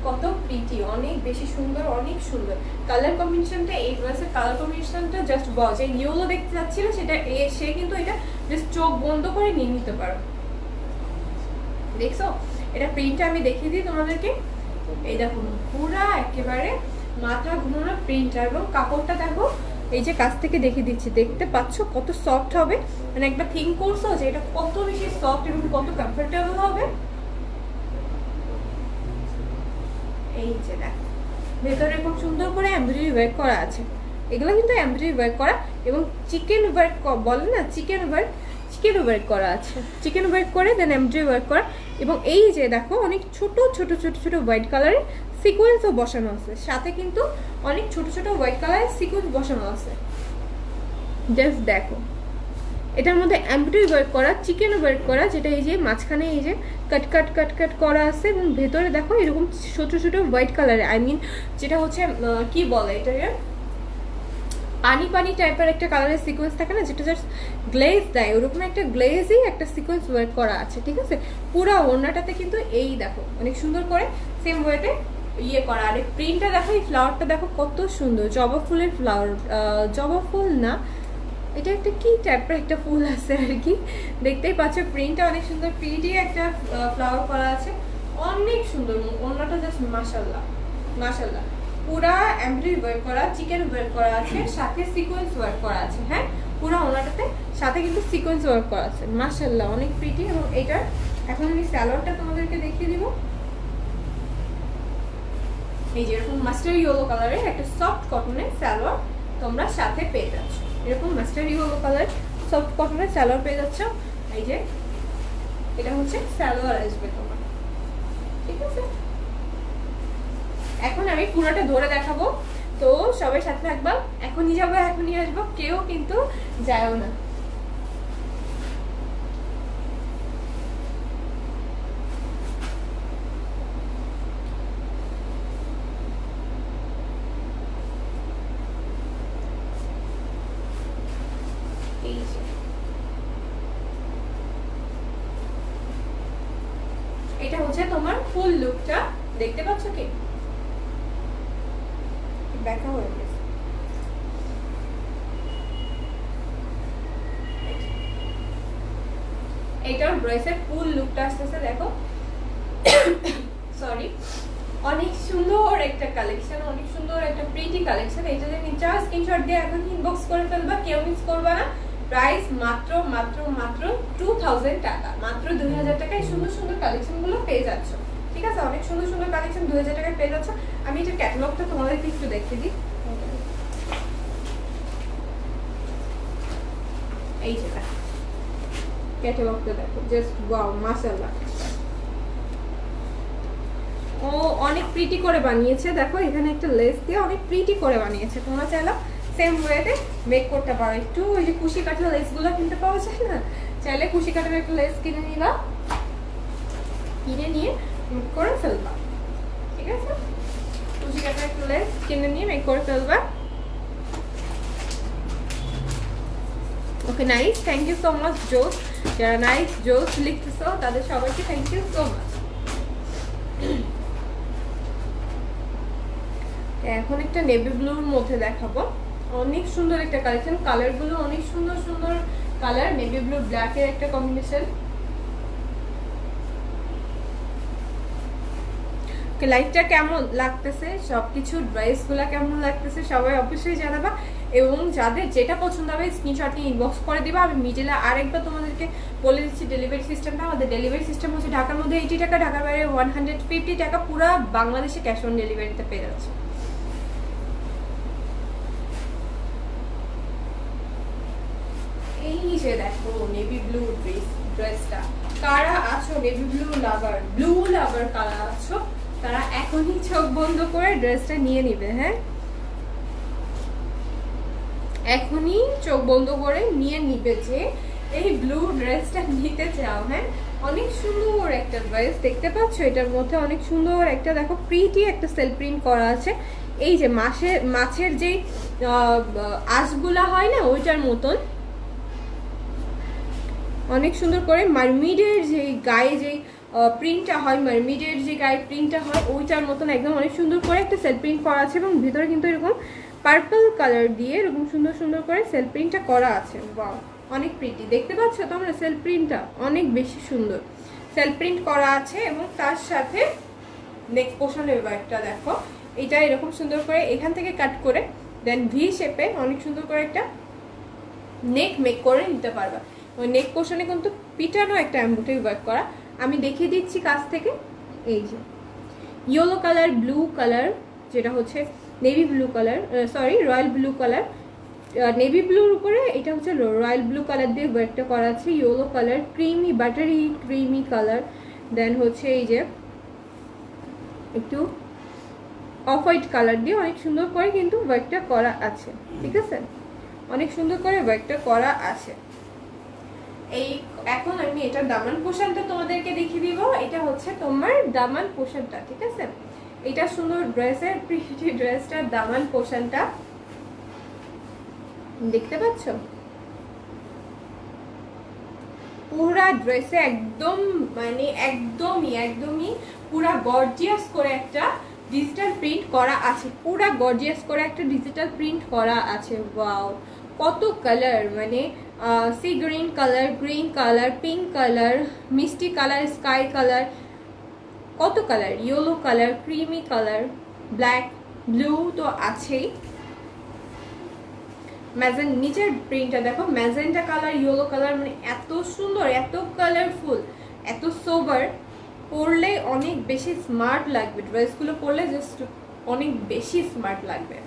কত প্রিটি, অনেক বেশি সুন্দর, অনেক সুন্দর কালার কম্বিনেশনটা। এই ড্রেসের কালার কম্বিনেশনটা জাস্ট বল, যে ইয়েলো দেখতে যাচ্ছিল সেটা সে কিন্তু এটা জাস্ট চোখ বন্ধ করে নিয়ে নিতে পারো। দেখছো, এটা প্রিন্টটা আমি দেখিয়ে দিই তোমাদেরকে। এই দেখো পুরা একেবারে মাথা ঘুমানো প্রিন্ট, এবং কাপড়টা দেখো, এই যে কাছ থেকে দেখিয়ে দিচ্ছি, দেখতে পাচ্ছ কত সফট হবে। মানে একবার থিঙ্ক করছো যে এটা কত বেশি সফট এবং কত কমফোর্টেবল হবে। এই যে দেখো ভেতরে খুব সুন্দর করে এমব্রয়ডারি ওয়ার্ক করা আছে, এগুলো কিন্তু এমব্রয়ডারি ওয়ার্ক করা, এবং চিকেন ওয়ার্ক বলে না, চিকেন ওয়ার্ক করা আছে, চিকেন ওয়ার্ক করে দেন এমব্রয়ডারি ওয়ার্ক করা। এবং এই যে দেখো অনেক ছোট ছোট ছোট ছোট হোয়াইট কালারের সিকোয়েন্সও বসানো আছে, সাথে কিন্তু অনেক ছোট ছোট হোয়াইট কালারের সিকোয়েন্স বসানো আছে। জাস্ট দেখো, এটার মধ্যে এমব্রয়ডারি ওয়ার্ক করা, চিকেন ওয়ার্ক করা, যেটা এই যে মাঝখানে এই যে কাট কাট কাট কাট করা আছে, এবং ভেতরে দেখো এরকম ছোট ছোট হোয়াইট কালারের, আই মিন যেটা হচ্ছে কি বলে এটাকে, পানি পানি টাইপের একটা কালারের সিকোয়েন্স থাকে না, যেটা জাস্ট গ্লেজ দেয়, ওরকম একটা গ্লেজই একটা সিকোয়েন্স ওয়ার্ক করা আছে, ঠিক আছে। পুরো ওড়নাটাতে কিন্তু এই দেখো অনেক সুন্দর করে সেম ওয়েতে ইয়ে করা। আর এই প্রিন্টটা দেখো, এই ফ্লাওয়ারটা দেখো কত সুন্দর, জবা ফুলের ফ্লাওয়ার, জবা ফুল না, এটা একটা কি টাইপের একটা ফুল আছে আর কি, দেখতেই পাচ্ছ প্রিন্টটা অনেক সুন্দর, প্রিন্টই একটা ফ্লাওয়ার করা আছে, অনেক সুন্দর। ওড়নাটা জাস্ট মাশাআল্লাহ মাশাআল্লাহ, পুরা এমব্রয়ডারি ওয়ার্ক করা, চিকেন ওয়ার্ক করা আছে, সাথে সিকোয়েন্স ওয়ার্ক করা আছে। হ্যাঁ, পুরা ওড়নাটাতে সাথে কিন্তু সিকোয়েন্স ওয়ার্ক করা আছে, মাশাআল্লাহ অনেক প্রিটি। এবং এটার এখন আমি সালোয়ারটা তোমাদেরকে দেখিয়ে দিব। এই যে এরকম মাস্টার ইয়েলো কালারের একটা সফট কটনের সালোয়ার তোমরা সাথে পেয়ে যাচ্ছ, এরকম মাস্টার ইয়েলো কালার সফট কটনের সালোয়ার পেয়ে যাচ্ছ। এই যে এটা হচ্ছে সালোয়ার আসবে তোমার, ঠিক আছে। এখন আমি পুরোটা ধরে দেখাবো, তো সবাই সাথে থাকবা, এখনই যাবো এখনই আসবো, কেউ কিন্তু যায়ও না। এটা হচ্ছে তোমার ফুল লুকটা, দেখতে পাচ্ছ কি ব্যাকা হয়ে গেছে, এটার ড্রেসের ফুল লুকটা আসতেছে দেখো, সরি, অনেক সুন্দর একটা কালেকশন, অনেক সুন্দর একটা প্রিটি কালেকশন। এটা যদি নিচে স্ক্রিনশট দিয়ে এখন ইনবক্স করে ফেলবা, কেউ মিস করবা না। প্রাইস মাত্র মাত্র মাত্র 2000 টাকা, মাত্র 2000 টাকায় সুন্দর সুন্দর কালেকশন গুলো পেয়ে যাচ্ছ। ঠিক আছে, অনেক সুন্দর সুন্দর কালেকশন 2000 টাকায় পেয়ে যাচ্ছ। আমি এটা ক্যাটালগটা তোমাদেরকে একটু দেখিয়ে দিই। এই যেটা ক্যাটালগটা দেখো, জাস্ট ওয়াও, মাশাআল্লাহ। ও অনেক প্রিটি করে বানিয়েছে, দেখো এখানে একটা লেস দিয়ে অনেক প্রিটি করে বানিয়েছে। তোমরা চাইলে সেম ওয়েতে মেক করতে পারো। একটু ওই যে কুশি কাটার লেসগুলো কিনতে পাওয়া যায় না, চাইলে কুশি কাটার একটা লেস কিনে নিবা, কিনে নিয়ে মেক করে ফেলবা। ঠিক আছে, কুশি কাটার একটা লেস কিনে নিয়ে মেক করে ফেলবা। Okay, nice, thank you so much জোস। যারা নাইস জোস লিখতেছো তাদের সবাইকে থ্যাংক ইউ সো মাচ। এখন একটা নেভি ব্লুর মধ্যে দেখাবো, অনেক সুন্দর একটা কালেকশন। কালারগুলো অনেক সুন্দর সুন্দর কালার, নেভি ব্লু ব্ল্যাকের একটা কম্বিনেশন। লাইটটা কেমন লাগতেছে, সবকিছু ড্রেসগুলো কেমন লাগতেছে সবাই অবশ্যই জানাবা, এবং যাদের যেটা পছন্দ হবে স্ক্রিনশট নিয়ে ইনবক্স করে দিবা। আমি মিডিলে আরেকবার তোমাদেরকে বলে দিচ্ছি ডেলিভারি সিস্টেমটা। আমাদের ডেলিভারি সিস্টেম হচ্ছে ঢাকার মধ্যে 80 টাকা, ঢাকার বাইরে 150 টাকা, পুরো বাংলাদেশে ক্যাশ অন ডেলিভারিতে পেয়ে যাচ্ছে। এই যে দেখো নেভি ব্লু ড্রেসটা, কারা আছো নেভি ব্লু লাভার কারা আছো, তারা এখনই চোখ বন্ধ করে ড্রেসটা নিয়ে নিবে। হ্যাঁ, এখনই চোখ বন্ধ করে নিয়ে নিবে যে এই ব্লু ড্রেসটা নিতে চাও। হ্যাঁ, অনেক সুন্দর একটা ড্রেস দেখতে পাচ্ছ, এটার মধ্যে অনেক সুন্দর একটা দেখো প্রিটি একটা সেল প্রিন্ট করা আছে। এই যে মাছের যে আঁশগুলা হয় না, ওইটার মতন অনেক সুন্দর করে মারমিডের যে গায়ে যে প্রিন্টটা হয়, মারমিডের যে গায়ে প্রিন্টটা হয় ওইটার মতন একদম অনেক সুন্দর করে একটা সেল প্রিন্ট করা আছে, এবং ভিতরে কিন্তু এরকম পার্পল কালার দিয়ে এরকম সুন্দর সুন্দর করে সেল প্রিন্টটা করা আছে। ওয়াও, অনেক প্রিটি দেখতে পাচ্ছ তোমরা, সেল প্রিন্টটা অনেক বেশি সুন্দর সেল প্রিন্ট করা আছে। এবং তার সাথে নেক পোর্শনের একটা দেখো, এটা এরকম সুন্দর করে এখান থেকে কাট করে দেন ভি শেপে অনেক সুন্দর করে একটা নেক মেক করে নিতে পারবা। ওই নেক পোর্শনে কিন্তু পিটানো একটা এমব্রয়ডারি ওয়ার্ক করা, আমি দেখিয়ে দিচ্ছি কাছ থেকে। এই যে ইয়েলো কালার, ব্লু কালার, যেটা হচ্ছে navy blue colour, sorry royal blue colour, navy ব্লুর উপরে এটা হচ্ছে রয়্যাল ব্লু কালার দিয়ে ওয়ার্কটা করা আছে। Yellow colour, creamy buttery creamy colour, then হচ্ছে এই যে একটু অফ হোয়াইট কালার দিয়ে অনেক সুন্দর করে কিন্তু ওয়ার্কটা করা আছে। ঠিক আছে, অনেক সুন্দর করে ওয়ার্কটা করা আছে। এই এখন আমি এটার দামান পোর্শনটা তোমাদেরকে দেখিয়ে দিব। এটা হচ্ছে তোমার দামান পোর্শনটা। ঠিক আছে, এটা সুন্দর ড্রেসের প্রিটি ড্রেসটার দামান পোর্শনটা দেখতে পাচ্ছ, পুরা ড্রেসে একদম মানে একদমই পুরা গর্জিয়াস করে একটা ডিজিটাল প্রিন্ট করা আছে, পুরা গর্জিয়াস করে একটা ডিজিটাল প্রিন্ট করা আছে। ওয়াও, কত কালার, মানে sea green colour, pink colour, মিষ্টি কালার, স্কাই কালার, কত colour, yellow colour, creamy colour, black, blue তো আছেই। নিচের প্রিন্টটা দেখো, ম্যাজেন্টা কালার, ইয়েলো কালার, মানে এত সুন্দর, এত কালারফুল, এত সোবার, পরলে অনেক বেশি স্মার্ট লাগবে। ড্রেসগুলো পরলে জাস্ট অনেক বেশি স্মার্ট লাগবে,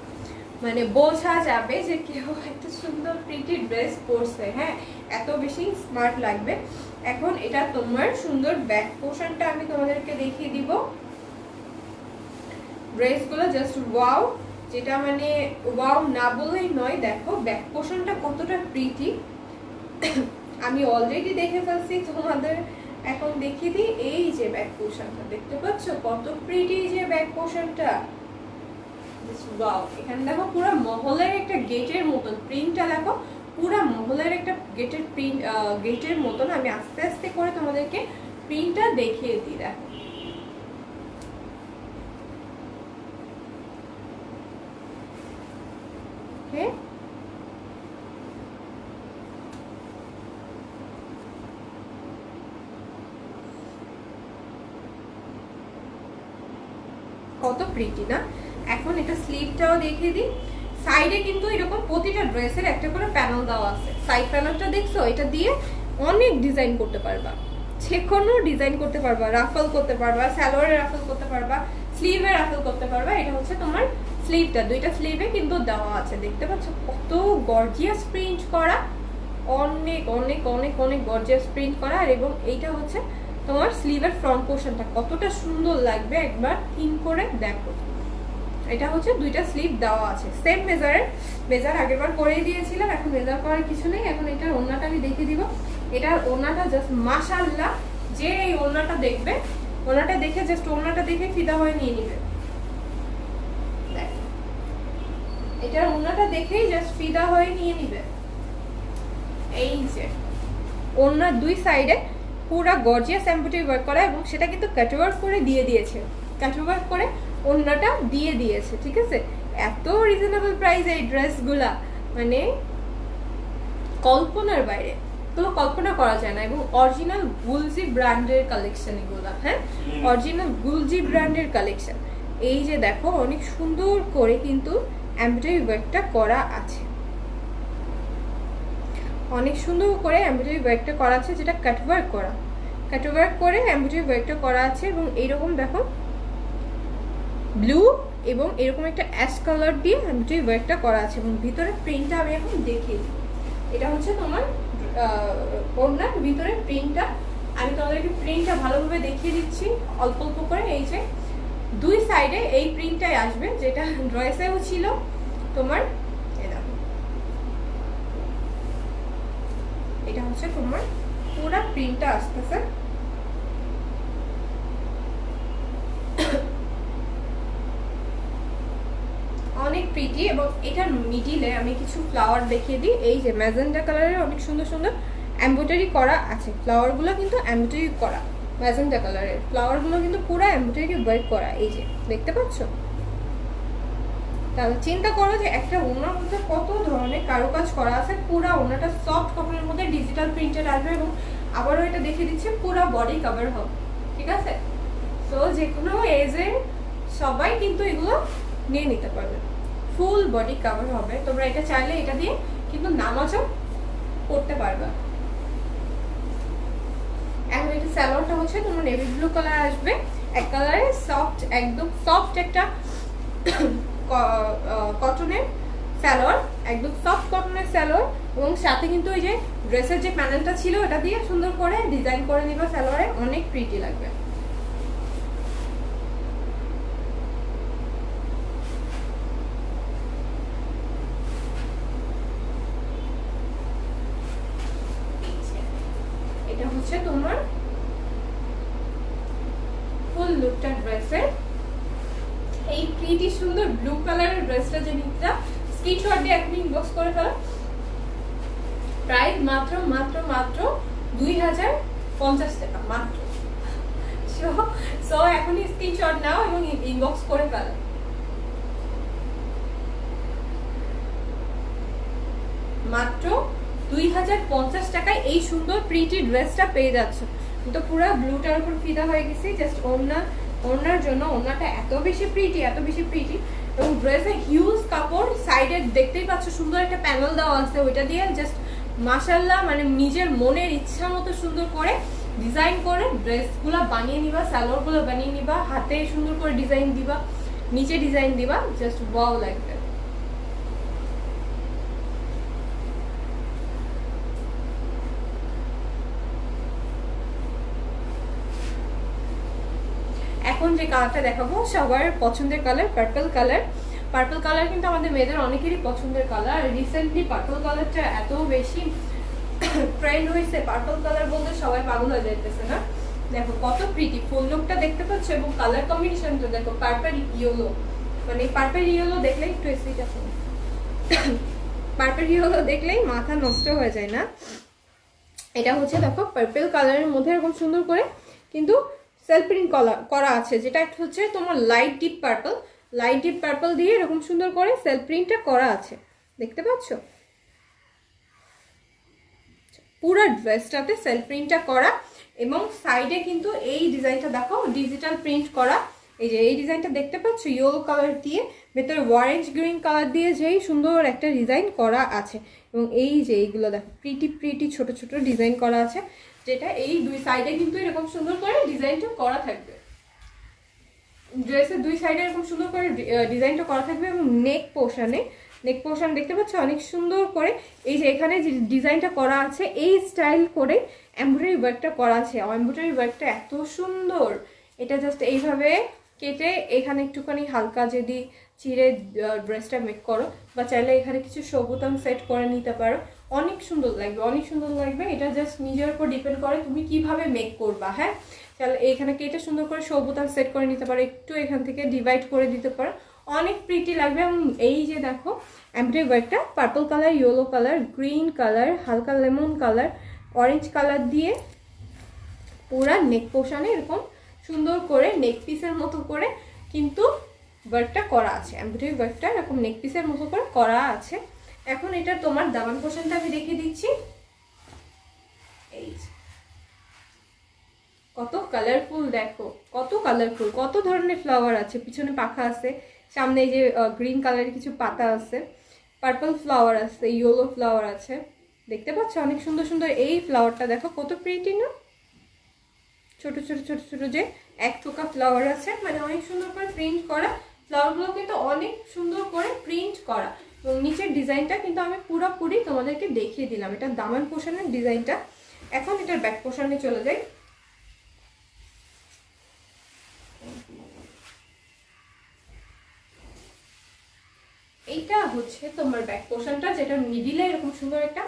মানে বোঝা যাবে যে কেউ একটা সুন্দর প্রিটি ড্রেস পরছে। হ্যাঁ, এত বেশি স্মার্ট লাগবে। এখন এটা তোমার সুন্দর ব্যাক পোর্শনটা আমি তোমাদেরকে দেখিয়ে দিব। ড্রেসগুলো জাস্ট ওয়াও, যেটা মানে ওয়াও না বলেই নয়। দেখো ব্যাক পোর্শনটা কতটা প্রিটি, আমি অলরেডি দেখে ফেলছি, তোমাদের এখন দেখিয়ে দিই। এই যে ব্যাক পোর্শনটা দেখতে পাচ্ছ কত প্রিটি, যে ব্যাক পোর্শনটা ওয়াও। এখানে দেখো পুরো মহলের একটা গেটের মতন প্রিন্টটা, দেখো পুরো মহলের একটা গেটের প্রিন্ট, গেটের মতন। আমি আস্তে আস্তে করে তোমাদেরকে প্রিন্টটা দেখিয়ে দিই। দেখো হ্যাঁ, কত প্রিটি না। এখন এটা স্লিভটাও দেখিয়ে দিই। সাইডে কিন্তু এরকম প্রতিটা ড্রেসের একটা করে প্যানেল দেওয়া আছে। সাইড প্যানেলটা দেখছো, এটা দিয়ে অনেক ডিজাইন করতে পারবা, যে কোনো ডিজাইন করতে পারবা, রাফল করতে পারবা, সালোয়ারে রাফল করতে পারবা, স্লিভে রাফল করতে পারবা। এটা হচ্ছে তোমার স্লিভটা, দুইটা স্লিভে কিন্তু দেওয়া আছে। দেখতে পাচ্ছ কত গর্জিয়াস প্রিন্ট করা, অনেক অনেক অনেক অনেক গর্জিয়াস প্রিন্ট করা। আর এবং এইটা হচ্ছে তোমার স্লিভের ফ্রন্ট পোর্শনটা কতটা সুন্দর লাগবে একবার থিঙ্ক করে দেখো। এটা হচ্ছে দুইটা স্লিভ দেওয়া আছে, সেম মেজার আগেরবার করেই দিয়েছিলাম, এখন মেজার করার কিছু নেই। এখন এটার ওড়নাটা আমি দেখিয়ে দিব। এটার ওড়নাটা জাস্ট মাশাআল্লাহ, যে এই ওড়নাটা দেখবে, ওড়নাটা দেখে জাস্ট ওড়নাটা দেখে ফিদা হয়ে নিয়ে নিবে। এটার ওড়নাটা দেখেই জাস্ট ফিদা হয়ে নিয়ে নিবে। এই যে ওড়নার দুই সাইডে পুরা গর্জিয়াস এমব্রয়ডারি ওয়ার্ক করা, এবং সেটা কিন্তু কাটওয়ার্ক করে দিয়ে দিয়েছে, কাটওয়ার্ক করে ওড়নাটা দিয়ে দিয়েছে। ঠিক আছে, এত রিজনেবল প্রাইস এই ড্রেসগুলা, মানে কল্পনার বাইরে, তো কল্পনা করা যায় না। এবং অরিজিনাল গুলজি ব্র্যান্ডের কালেকশন এগুলা, হ্যাঁ অরিজিনাল গুলজি ব্র্যান্ডের কালেকশন। এই যে দেখো অনেক সুন্দর করে কিন্তু এমব্রয়ডারি ওয়ার্কটা করা আছে, অনেক সুন্দর করে এমব্রয়ডারি ওয়ার্কটা করা আছে, যেটা কাটওয়ার্ক করা, কাটওয়ার্ক করে এমব্রয়ডারি ওয়ার্কটা করা আছে। এবং এইরকম দেখো ব্লু এবং এরকম একটা অ্যাশ কালার দিয়ে এমব্রয়ডারি ওয়ার্কটা করা আছে। এবং ভিতরে প্রিন্টটা আমি এখন দেখিয়ে দিই। এটা হচ্ছে তোমার ওড়নার ভিতরে প্রিন্টটা, আমি তোমাদেরকে প্রিন্টটা ভালোভাবে দেখিয়ে দিচ্ছি অল্প অল্প করে। এই যে দুই সাইডে এই প্রিন্টটাই আসবে, যেটা ড্রেসেও ছিল তোমার। এটা হচ্ছে তোমার পুরো প্রিন্টটা আসতেছে। অনেক প্রিটি। এবং এটার মিডিলে আমি কিছু ফ্লাওয়ার দেখিয়ে দিই। এই যে ম্যাজেন্ডা কালারের অনেক সুন্দর সুন্দর এমব্রয়ডারি করা আছে, ফ্লাওয়ারগুলো কিন্তু এমব্রয়ডারি করা, ম্যাজেন্ডা কালারের ফ্লাওয়ারগুলো কিন্তু পুরো এমব্রয়ডারি ওয়ার্ক করা। এই যে দেখতে পাচ্ছ, তাহলে চিন্তা করো যে একটা ওড়নার মধ্যে কত ধরনের কারুকাজ করা আছে। পুরা ওড়নাটা সফট কটনের মধ্যে ডিজিটাল প্রিন্টেড আসবে, এবং আবারও এটা দেখে দিচ্ছে পুরা বডি কভার হবে। ঠিক আছে, তো যে কোনো এজে সবাই কিন্তু এগুলো নিয়ে নিতে পারবে, ফুল বডি কভার হবে। তোমরা এটা চাইলে এটা দিয়ে কিন্তু নামাজও করতে পারবে। এখন এটা স্যালোয়ারটা হচ্ছে তোমার নেভি ব্লু কালার আসবে, এক কালারে সফট, একদম সফট একটা কটনের স্যালোয়ার, একদম সফট কটনের স্যালোয়ার। এবং সাথে কিন্তু ওই যে ড্রেসের যে প্যানেলটা ছিল ওটা দিয়ে সুন্দর করে ডিজাইন করে নিবা স্যালোয়ারে, অনেক প্রিটি লাগবে। এটা হচ্ছে তোমার ফুল লুকটা ড্রেসের। এই প্রিটি সুন্দর ব্লু কালারের ড্রেসটা যে নিতে স্ক্রিনশট দিয়ে এখন ইনবক্স করে ফেলো। প্রাইস মাত্র মাত্র মাত্র 2050 টাকা মাত্র। সো এখনই স্ক্রিনশট নাও এবং ইনবক্স করে ফেলো। মাত্র 2050 টাকায় এই সুন্দর প্রিটি ড্রেসটা পেয়ে যাচ্ছ। তো পুরো ব্লুটার উপর ফিদা হয়ে গেছি, জাস্ট ওড়নার জন্য। ওড়নাটা এত বেশি প্রিটি, এত বেশি প্রিটি। এবং ড্রেসে হিউজ কাপড়, সাইডে দেখতেই পাচ্ছ সুন্দর একটা প্যানেল দেওয়া আছে, ওইটা দিয়ে জাস্ট মাশাআল্লাহ, মানে নিজের মনের ইচ্ছা মতো সুন্দর করে ডিজাইন করে ড্রেসগুলো বানিয়ে নিবা, সালোয়ারগুলো বানিয়ে নিবা, হাতে সুন্দর করে ডিজাইন দিবা, নিচে ডিজাইন দিবা, জাস্ট ওয়াও লাগবে। এখন যে কালারটা দেখাবো সবার পছন্দের colour, purple colour. Purple colour কিন্তু আমাদের মেয়েদের অনেকেরই পছন্দের কালার। রিসেন্টলি পার্পল কালারটা এত বেশি ট্রেন্ড হয়েছে, পার্পল কালার বলতে সবাই পাগল হয়ে যাইতেছে না। দেখো কত প্রিটি ফুল লুকটা দেখতে পাচ্ছ, এবং কালার কম্বিনেশনটা দেখো, পার্পল ইয়েলো, মানে পার্পল ইয়েলো দেখলেই একটু এসিট আছে, পার্পল ইয়েলো দেখলেই মাথা নষ্ট হয়ে যায় না। এটা হচ্ছে দেখো পার্পল কালারের মধ্যে এরকম সুন্দর করে কিন্তু সেলফ প্রিন্ট করা আছে, যেটা একটা হচ্ছে তোমার লাইট ডিপ পার্পল দিয়ে এরকম সুন্দর করে সেলফ প্রিন্টটা করা আছে, দেখতে পাচ্ছ। পুরো ড্রেসটাতে সেলফ প্রিন্টটা করা, এবং সাইডে কিন্তু এই ডিজাইনটা দেখো ডিজিটাল প্রিন্ট করা, এই যে এই ডিজাইনটা দেখতে পাচ্ছ, ইয়েলো কালার দিয়ে ভেতরে অরেঞ্জ গ্রিন কালার দিয়ে যেই সুন্দর একটা ডিজাইন করা আছে। এবং এই যে এইগুলো দেখো প্রিটি ছোট ছোট ডিজাইন করা আছে, যেটা এই দুই সাইডে কিন্তু এরকম সুন্দর করে ডিজাইনটা করা থাকবে। ড্রেসের দুই সাইডে এরকম সুন্দর করে ডিজাইনটা করা থাকবে। এবং নেক পোর্শন দেখতে পাচ্ছ অনেক সুন্দর করে এই যে এখানে যে ডিজাইনটা করা আছে এই স্টাইল করে এমব্রয়ডারি ওয়ার্কটা করা আছে। এমব্রয়ডারি ওয়ার্কটা এত সুন্দর, এটা জাস্ট এইভাবে কেটে এখানে একটুখানি হালকা যদি চিড়ে ড্রেসটা মেক করো, বা চাইলে এখানে কিছু সবুতাম সেট করে নিতে পারো, অনেক সুন্দর লাগবে। এটা জাস্ট নিজের উপর ডিপেন্ড করে তুমি কিভাবে মেক করবা। হ্যাঁ, তাহলে এখানে কেটে সুন্দর করে সবুতাম সেট করে নিতে পারো, একটু এখান থেকে ডিভাইড করে দিতে পারো, অনেক প্রিটি লাগবে। এবং এই যে দেখো এমব্রয়ডারি ওয়ার্কটা purple colour, yellow colour, green colour, হালকা লেমন কালার, অরেঞ্জ কালার দিয়ে পুরা নেক পোর্শনে এরকম সুন্দর করে নেক পিসের মতো করে কিন্তু ওয়ার্কটা করা আছে। এমব্রয়ডারি ওয়ার্কটা এরকম নেক পিসের মতো করে করা আছে। এখন এটা তোমার দামান পোর্শনটা আমি দেখিয়ে দিচ্ছি। এই কত কালারফুল, দেখো কত কালারফুল, কত ধরনের ফ্লাওয়ার আছে, পিছনে পাখা আছে, সামনে এই যে গ্রিন কালারের কিছু পাতা আছে, পার্পল ফ্লাওয়ার আছে, ইয়েলো ফ্লাওয়ার আছে, দেখতে পাচ্ছ অনেক সুন্দর সুন্দর। এই ফ্লাওয়ারটা দেখো কত প্রিটি না, ছোট ছোট ছোট ছোট যে এক থোকা ফ্লাওয়ার আছে, মানে অনেক সুন্দর করে প্রিন্ট করা। ফ্লাওয়ারগুলো কিন্তু অনেক সুন্দর করে প্রিন্ট করা। এবং নিচের ডিজাইনটা কিন্তু আমি পুরোপুরি তোমাদেরকে দেখিয়ে দিলাম, এটা দামান পোর্শনের ডিজাইনটা। এখন এটার ব্যাক পোর্শনে চলে যাই। এইটা হচ্ছে তোমার ব্যাক পোর্শনটা, যেটা মিডিলে এরকম সুন্দর একটা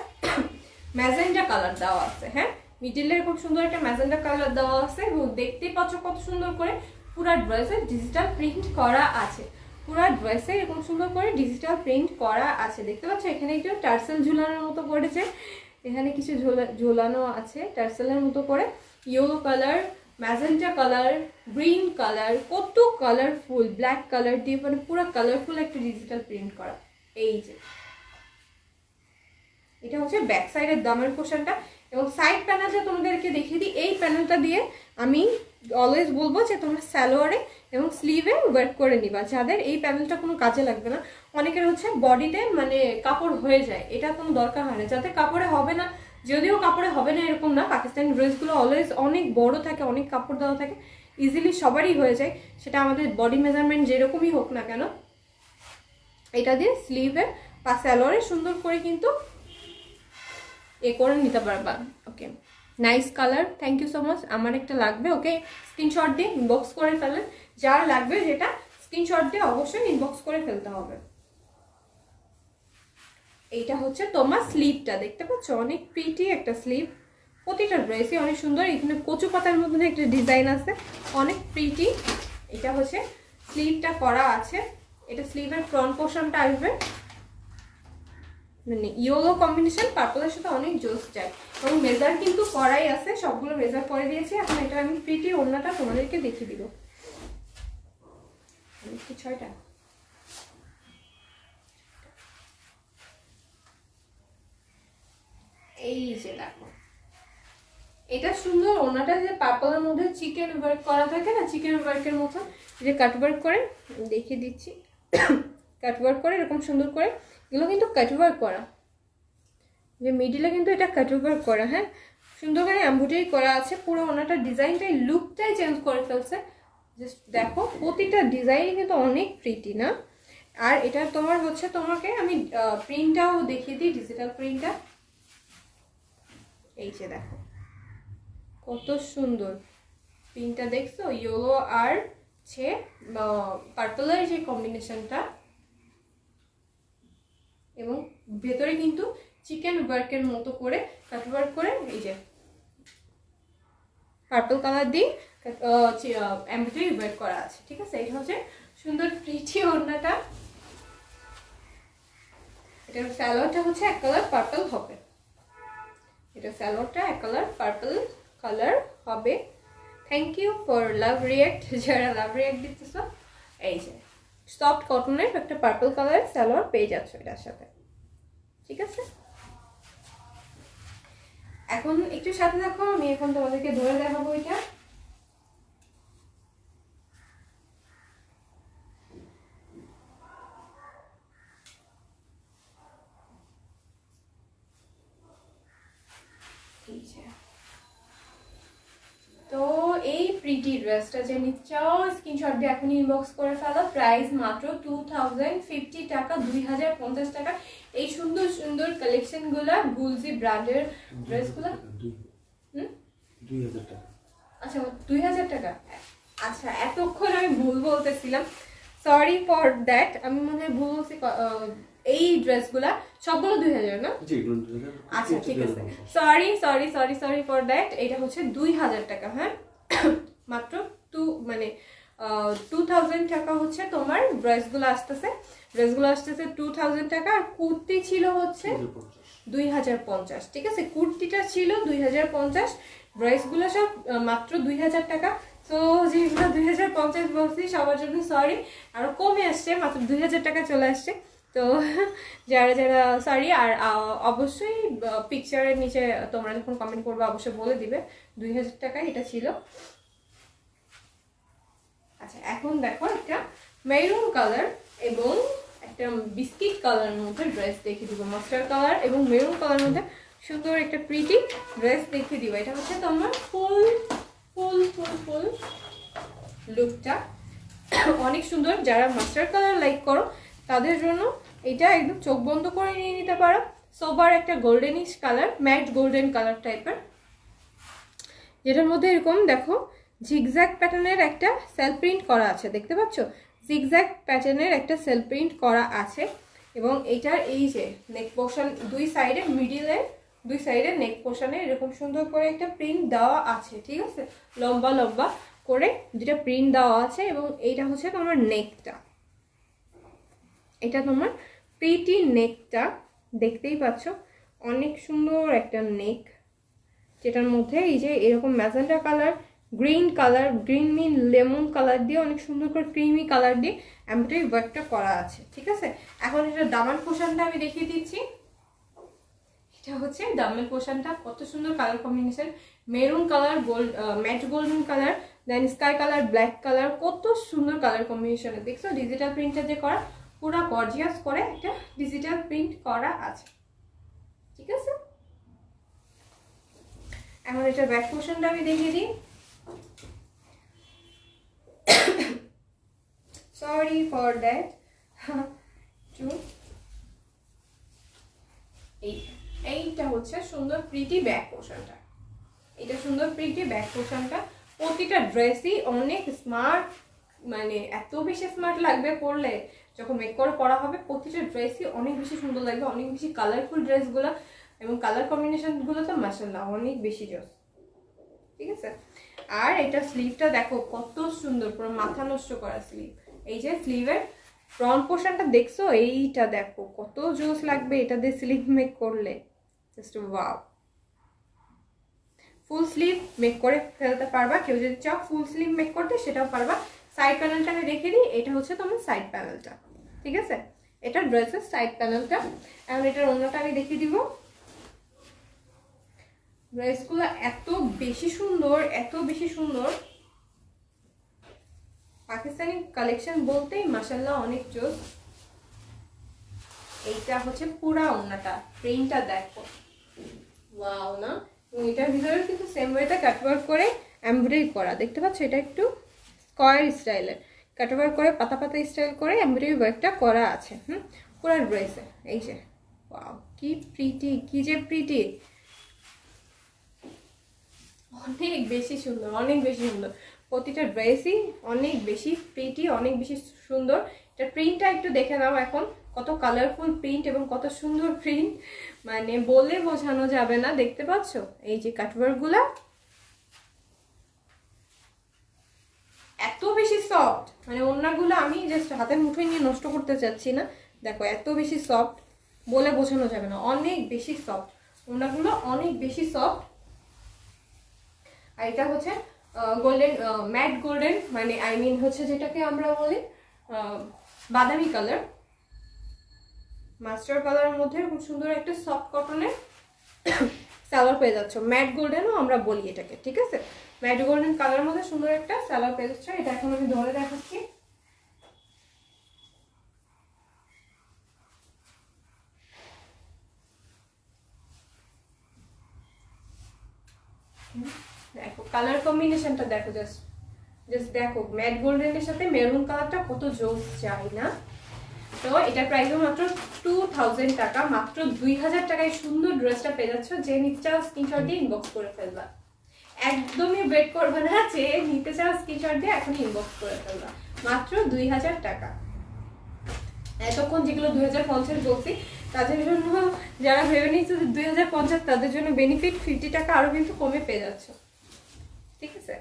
ম্যাজেন্ডা কালার দেওয়া আছে। হ্যাঁ, মিডিলে এরকম সুন্দর একটা ম্যাজেন্ডা কালার দেওয়া আছে এবং দেখতে পাচ্ছ কত সুন্দর করে পুরা ড্রেসে ডিজিটাল প্রিন্ট করা আছে। পুরা ড্রেসে এরকম সুন্দর করে ডিজিটাল প্রিন্ট করা আছে, দেখতে পাচ্ছ। এখানে একটু টার্সেল ঝুলানোর মতো করেছে, এখানে কিছু ঝোলানো আছে টার্সেলের মতো করে। Yellow colour, magenta colour, green colour, কত কালারফুল, ব্ল্যাক কালার দিয়ে মানে পুরো কালারফুল একটা ডিজিটাল প্রিন্ট করা। এই যে এটা হচ্ছে ব্যাক সাইডের দামের পোর্শনটা। এবং সাইড প্যানেলটা তোমাদেরকে দেখিয়ে দিই। এই প্যানেলটা দিয়ে আমি অলওয়েজ বলবো যে তোমরা সালোয়ারে এবং স্লিভে ওয়ার্ক করে নিবা, যাদের এই প্যানেলটা কোনো কাজে লাগবে না। অনেকের হচ্ছে বডিতে মানে কাপড় হয়ে যায়, এটা কোনো দরকার হয় না। যাদের কাপড়ে হবে না, যদিও কাপড়ে হবে না এরকম না, পাকিস্তানি ড্রেসগুলো অলওয়েজ অনেক বড় থাকে, অনেক কাপড় দেওয়া থাকে, ইজিলি সবারই হয়ে যায়, সেটা আমাদের বডি মেজারমেন্ট যেরকমই হোক না কেন। এটা দিয়ে স্লিভে বা সালোয়ারে সুন্দর করে কিন্তু এ করে নিতে পারবা। Okay, nice colour, thank you so much. আমার একটা লাগবে, ওকে, স্ক্রিনশট দিয়ে ইনবক্স করে ফেলেন। যার লাগবে যেটা স্ক্রিনশট দিয়ে অবশ্যই ইনবক্স করে ফেলতে হবে। এইটা হচ্ছে তোমার স্লিভটা, দেখতে পাচ্ছ অনেক প্রিটি একটা স্লিভ, প্রতিটা ড্রেসই অনেক সুন্দর। এখানে কচু পাতার মধ্যে একটা ডিজাইন আছে, অনেক প্রিটি। এটা হচ্ছে স্লিভটা করা আছে। এটা স্লিভের ফ্রন্ট পোর্শনটা আসবে মানে ইয়েলো কম্বিনেশন পার্পলের সাথে অনেক জোস যায়। এবং মেজার কিন্তু করাই আছে, সবগুলো মেজার করে দিয়েছি। এখন এটা আমি প্রিটি ওড়নাটা তোমাদেরকে দেখিয়ে দিব। ছয়টা এই যে দেখো, এটা সুন্দর ওড়নাটা যে পার্পলের মধ্যে চিকেন ওয়ার্ক করা থাকে না, চিকেন ওয়ার্কের মতো যে কাট ওয়ার্ক করে দেখিয়ে দিচ্ছি। কাট ওয়ার্ক করে এরকম সুন্দর করে, এগুলো কিন্তু কাট ওয়ার্ক করা, যে মিডিলে কিন্তু এটা কাট ওয়ার্ক করা। হ্যাঁ, সুন্দর করে এমব্রয়ডারি করা আছে। পুরো ওনাটার ডিজাইনটাই লুকটাই চেঞ্জ করে ফেলছে। জাস্ট দেখো প্রতিটা ডিজাইন কিন্তু অনেক প্রিটি না। আর এটা তোমার হচ্ছে, তোমাকে আমি প্রিন্টটাও দেখিয়ে দিই, ডিজিটাল প্রিন্টটা। এই যে দেখো কত সুন্দর প্রিন্টটা, দেখছো ইয়েলো আর ছে পার্পলের যে কম্বিনেশনটা, এবং ভেতরে কিন্তু চিকেন ওয়ার্কের মতো করে কাট ওয়ার্ক করে এই যে পার্পল কালার দিয়ে এমব্রয়ডারি ওয়ার্ক করা আছে। ঠিক আছে, এটা হচ্ছে সুন্দর প্রিটি ওড়নাটা। এটার সালোয়ারটা হচ্ছে এক কালার পার্পল হবে, এটা সালোয়ারটা এক কালার পার্পল কালার হবে। Thank you for love react, যারা লাভ রিয়াক্ট দিতেছ। এই যে সফট কটনের একটা পার্পল কালারের সালোয়ার পেয়ে যাচ্ছ এটার সাথে। ঠিক আছে, এখন একটু সাথে দেখো, আমি এখন তোমাদেরকে ধরে দেখাবো। এটা প্রিটি ড্রেসটা যে নিতে চাও স্ক্রিনশট দিয়ে এখন ইনবক্স করে ফেলো। প্রাইস মাত্র 2050 টাকা, 2050 টাকা। এই সুন্দর সুন্দর কালেকশনগুলো গুলজি ব্র্যান্ডের ড্রেসগুলো 2000 টাকা। আচ্ছা 2000 টাকা। আচ্ছা এতক্ষণ আমি ভুল বলতেছিলাম, সরি ফর দ্যাট। আমি মনে হয় ভুল বলছি। এই ড্রেসগুলা সবগুলো 2000 না? জি, এগুলো 2000। আচ্ছা ঠিক আছে, sorry sorry sorry sorry for that. এটা হচ্ছে 2000 টাকা। হ্যাঁ মাত্র মানে 2000 টাকা হচ্ছে তোমার ড্রেসগুলো আসতেছে। 2000 টাকা। আর কুর্তি ছিল হচ্ছে 2050। ঠিক আছে, কুর্তিটা ছিল 2050, ড্রেসগুলো সব মাত্র 2000 টাকা। তো যেগুলো 2050 বলছি সবার জন্য সরি, আরো কমে আসছে, মাত্র 2000 টাকা চলে আসছে। তো যারা যারা সরি। আর অবশ্যই পিকচারের নিচে তোমরা যখন কমেন্ট করবে অবশ্যই বলে দিবে 2000 টাকায় এটা ছিল। আচ্ছা এখন দেখো একটা মেরুন কালার এবং একটা বিস্কিট কালারের মধ্যে ড্রেস দেখিয়ে দিব। মাস্টার্ড কালার এবং মেরুন কালারের মধ্যে সুন্দর একটা প্রিটি ড্রেস দেখিয়ে দিব। এটা হচ্ছে তোমার ফুল ফুল ফুল ফুল লুকটা অনেক সুন্দর। যারা মাস্টার্ড কালার লাইক করো তাদের জন্য এটা একদম চোখ বন্ধ করে নিয়ে নিতে পারো। সোবার একটা goldenish colour, mat golden colour টাইপের, যেটার মধ্যে এরকম দেখো জিগজ্যাগ প্যাটার্নের একটা সেল প্রিন্ট করা আছে, দেখতে পাচ্ছ? জিগজ্যাগ প্যাটার্নের একটা সেল প্রিন্ট করা আছে। এবং এটার এই যে নেক পোর্শন দুই সাইডে, মিডিলে দুই সাইডে নেক পোর্শনে এরকম সুন্দর করে একটা প্রিন্ট দেওয়া আছে। ঠিক আছে, লম্বা লম্বা করে দুটা প্রিন্ট দেওয়া আছে। এবং এইটা হচ্ছে তোমার নেকটা, এটা তোমার প্রিটি নেকটা, দেখতেই পাচ্ছ অনেক সুন্দর একটা নেক, যেটার মধ্যে এই যে এরকম magenta colour, green colour, green mean lemon colour দিয়ে অনেক সুন্দর করে ক্রিমি কালার দিয়ে এমব্রয়ডারি ওয়ার্কটা করা আছে। ঠিক আছে, এখন এটা দামান পোর্শনটা আমি দেখিয়ে দিচ্ছি। এটা হচ্ছে দামের পোর্শনটা, কত সুন্দর colour combination, maroon colour, gold matte golden colour, then sky colour, black colour, কত সুন্দর কালার কম্বিনেশনে। দেখছো ডিজিটাল প্রিন্টটা যে করা, পুরো গর্জিয়াস করে একটা ডিজিটাল প্রিন্ট করা আছে। ঠিক আছে, এখন এটা ব্যাক পোর্শনটা আমি দেখিয়ে দিই। Sorry for that. এইটা হচ্ছে সুন্দর প্রিটি ব্যাক পোর্শনটা, এটা সুন্দর প্রিটি ব্যাক পোর্শনটা। প্রতিটা ড্রেসই অনেক স্মার্ট, মানে এত বেশি স্মার্ট লাগবে পরলে, যখন মেক করে পরা হবে প্রতিটা ড্রেসই অনেক বেশি সুন্দর লাগবে, অনেক বেশি কালারফুল ড্রেসগুলো এবং কালার কম্বিনেশনগুলো তো মাশাআল্লাহ অনেক বেশি জোস। ঠিক আছে, আর এটা স্লিভটা দেখো কত সুন্দর, পুরো মাথা নষ্ট করা স্লিভ। এই যে স্লিভের ফ্রন্ট পোর্শনটা দেখছো, এইটা দেখো কত জোস লাগবে এটা দিয়ে স্লিভ মেক করলে, just wow. Full sleeve make করে ফেলতে পারবা, কেউ যদি চাও ফুল স্লিভ মেক করতে সেটাও পারবা। সাইড প্যানেলটা আমি দেখে দিই, এটা হচ্ছে তোমার সাইড প্যানেলটা। ঠিক আছে, এটা ড্রেসের সাইড প্যানেলটা। এখন এটার অন্যটা আমি দেখিয়ে দিব। ড্রেসগুলো এত বেশি সুন্দর, এত বেশি সুন্দর, পাকিস্তানি কালেকশন বলতেই মাশাআল্লাহ অনেক জোস। এইটা হচ্ছে পুরা ওন্নাটা, প্রিন্টটা দেখো ওয়াও না। এবং এটার ভিতরে কিন্তু সেম ওয়েতে কাটওয়ার্ক করে এমব্রয়ডারি করা, দেখতে পাচ্ছ? এটা একটু স্কয়ার স্টাইলের কাটওয়ার্ক করে, পাতা পাতা স্টাইল করে এমব্রয়ডারি ওয়ার্কটা করা আছে। পুরো ড্রেসে এই যে ওয়াও, কি প্রিটি, কি যে প্রিটি, অনেক বেশি সুন্দর, অনেক বেশি সুন্দর। প্রতিটা ড্রেসই অনেক বেশি প্রিটি, অনেক বেশি সুন্দর। এটা প্রিন্টটা একটু দেখে নাও এখন, কত কালারফুল প্রিন্ট এবং কত সুন্দর প্রিন্ট, মানে বলে বোঝানো যাবে না। দেখতে পাচ্ছ এই যে কাটওয়ার্কগুলা এত বেশি সফট, মানে ওড়নাগুলো আমি জাস্ট হাতের মুঠোয় নিয়ে নষ্ট করতে চাচ্ছি না। দেখো এত বেশি সফট, বলে বোঝানো যাবে না, অনেক বেশি সফট ওড়নাগুলো, অনেক বেশি সফট। আর এটা হচ্ছে গোল্ডেন, ম্যাট গোল্ডেন, মানে আই মিন হচ্ছে যেটাকে আমরা বলি বাদামি কালার, মাস্টার কালারের মধ্যে খুব সুন্দর একটা সফট কটনের সালোয়ার পেয়ে যাচ্ছ। ম্যাট গোল্ডেনও আমরা বলি এটাকে। ঠিক আছে, ম্যাট গোল্ডেন কালারের মধ্যে সুন্দর একটা সালোয়ার পেয়ে যাচ্ছ। এটা এখন আমি ধরে দেখাচ্ছি। দেখো কালার কম্বিনেশনটা দেখো, জাস্ট জাস্ট দেখো ম্যাট গোল্ডেনের সাথে মেরুন কালারটা কত জোস চাই না। তো এটার প্রাইসও মাত্র 2000 টাকা, মাত্র 2000 টাকায় সুন্দর ড্রেসটা পেয়ে যাচ্ছ। যে নিতে চাও স্ক্রিনশট দিয়ে ইনবক্স করে ফেলবা, একদমই ওয়েট করবে না। যে নিতে চাও স্ক্রিনশট দিয়ে এখনই ইনবক্স করে ফেলবা, মাত্র 2000 টাকা। এতক্ষণ যেগুলো 2050 বলছি তাদের জন্য, যারা ভেবে নিচ্ছে যে 2050 তাদের জন্য বেনিফিট 50 টাকা আরো কিন্তু কমে পেয়ে যাচ্ছ, ঠিক আছে।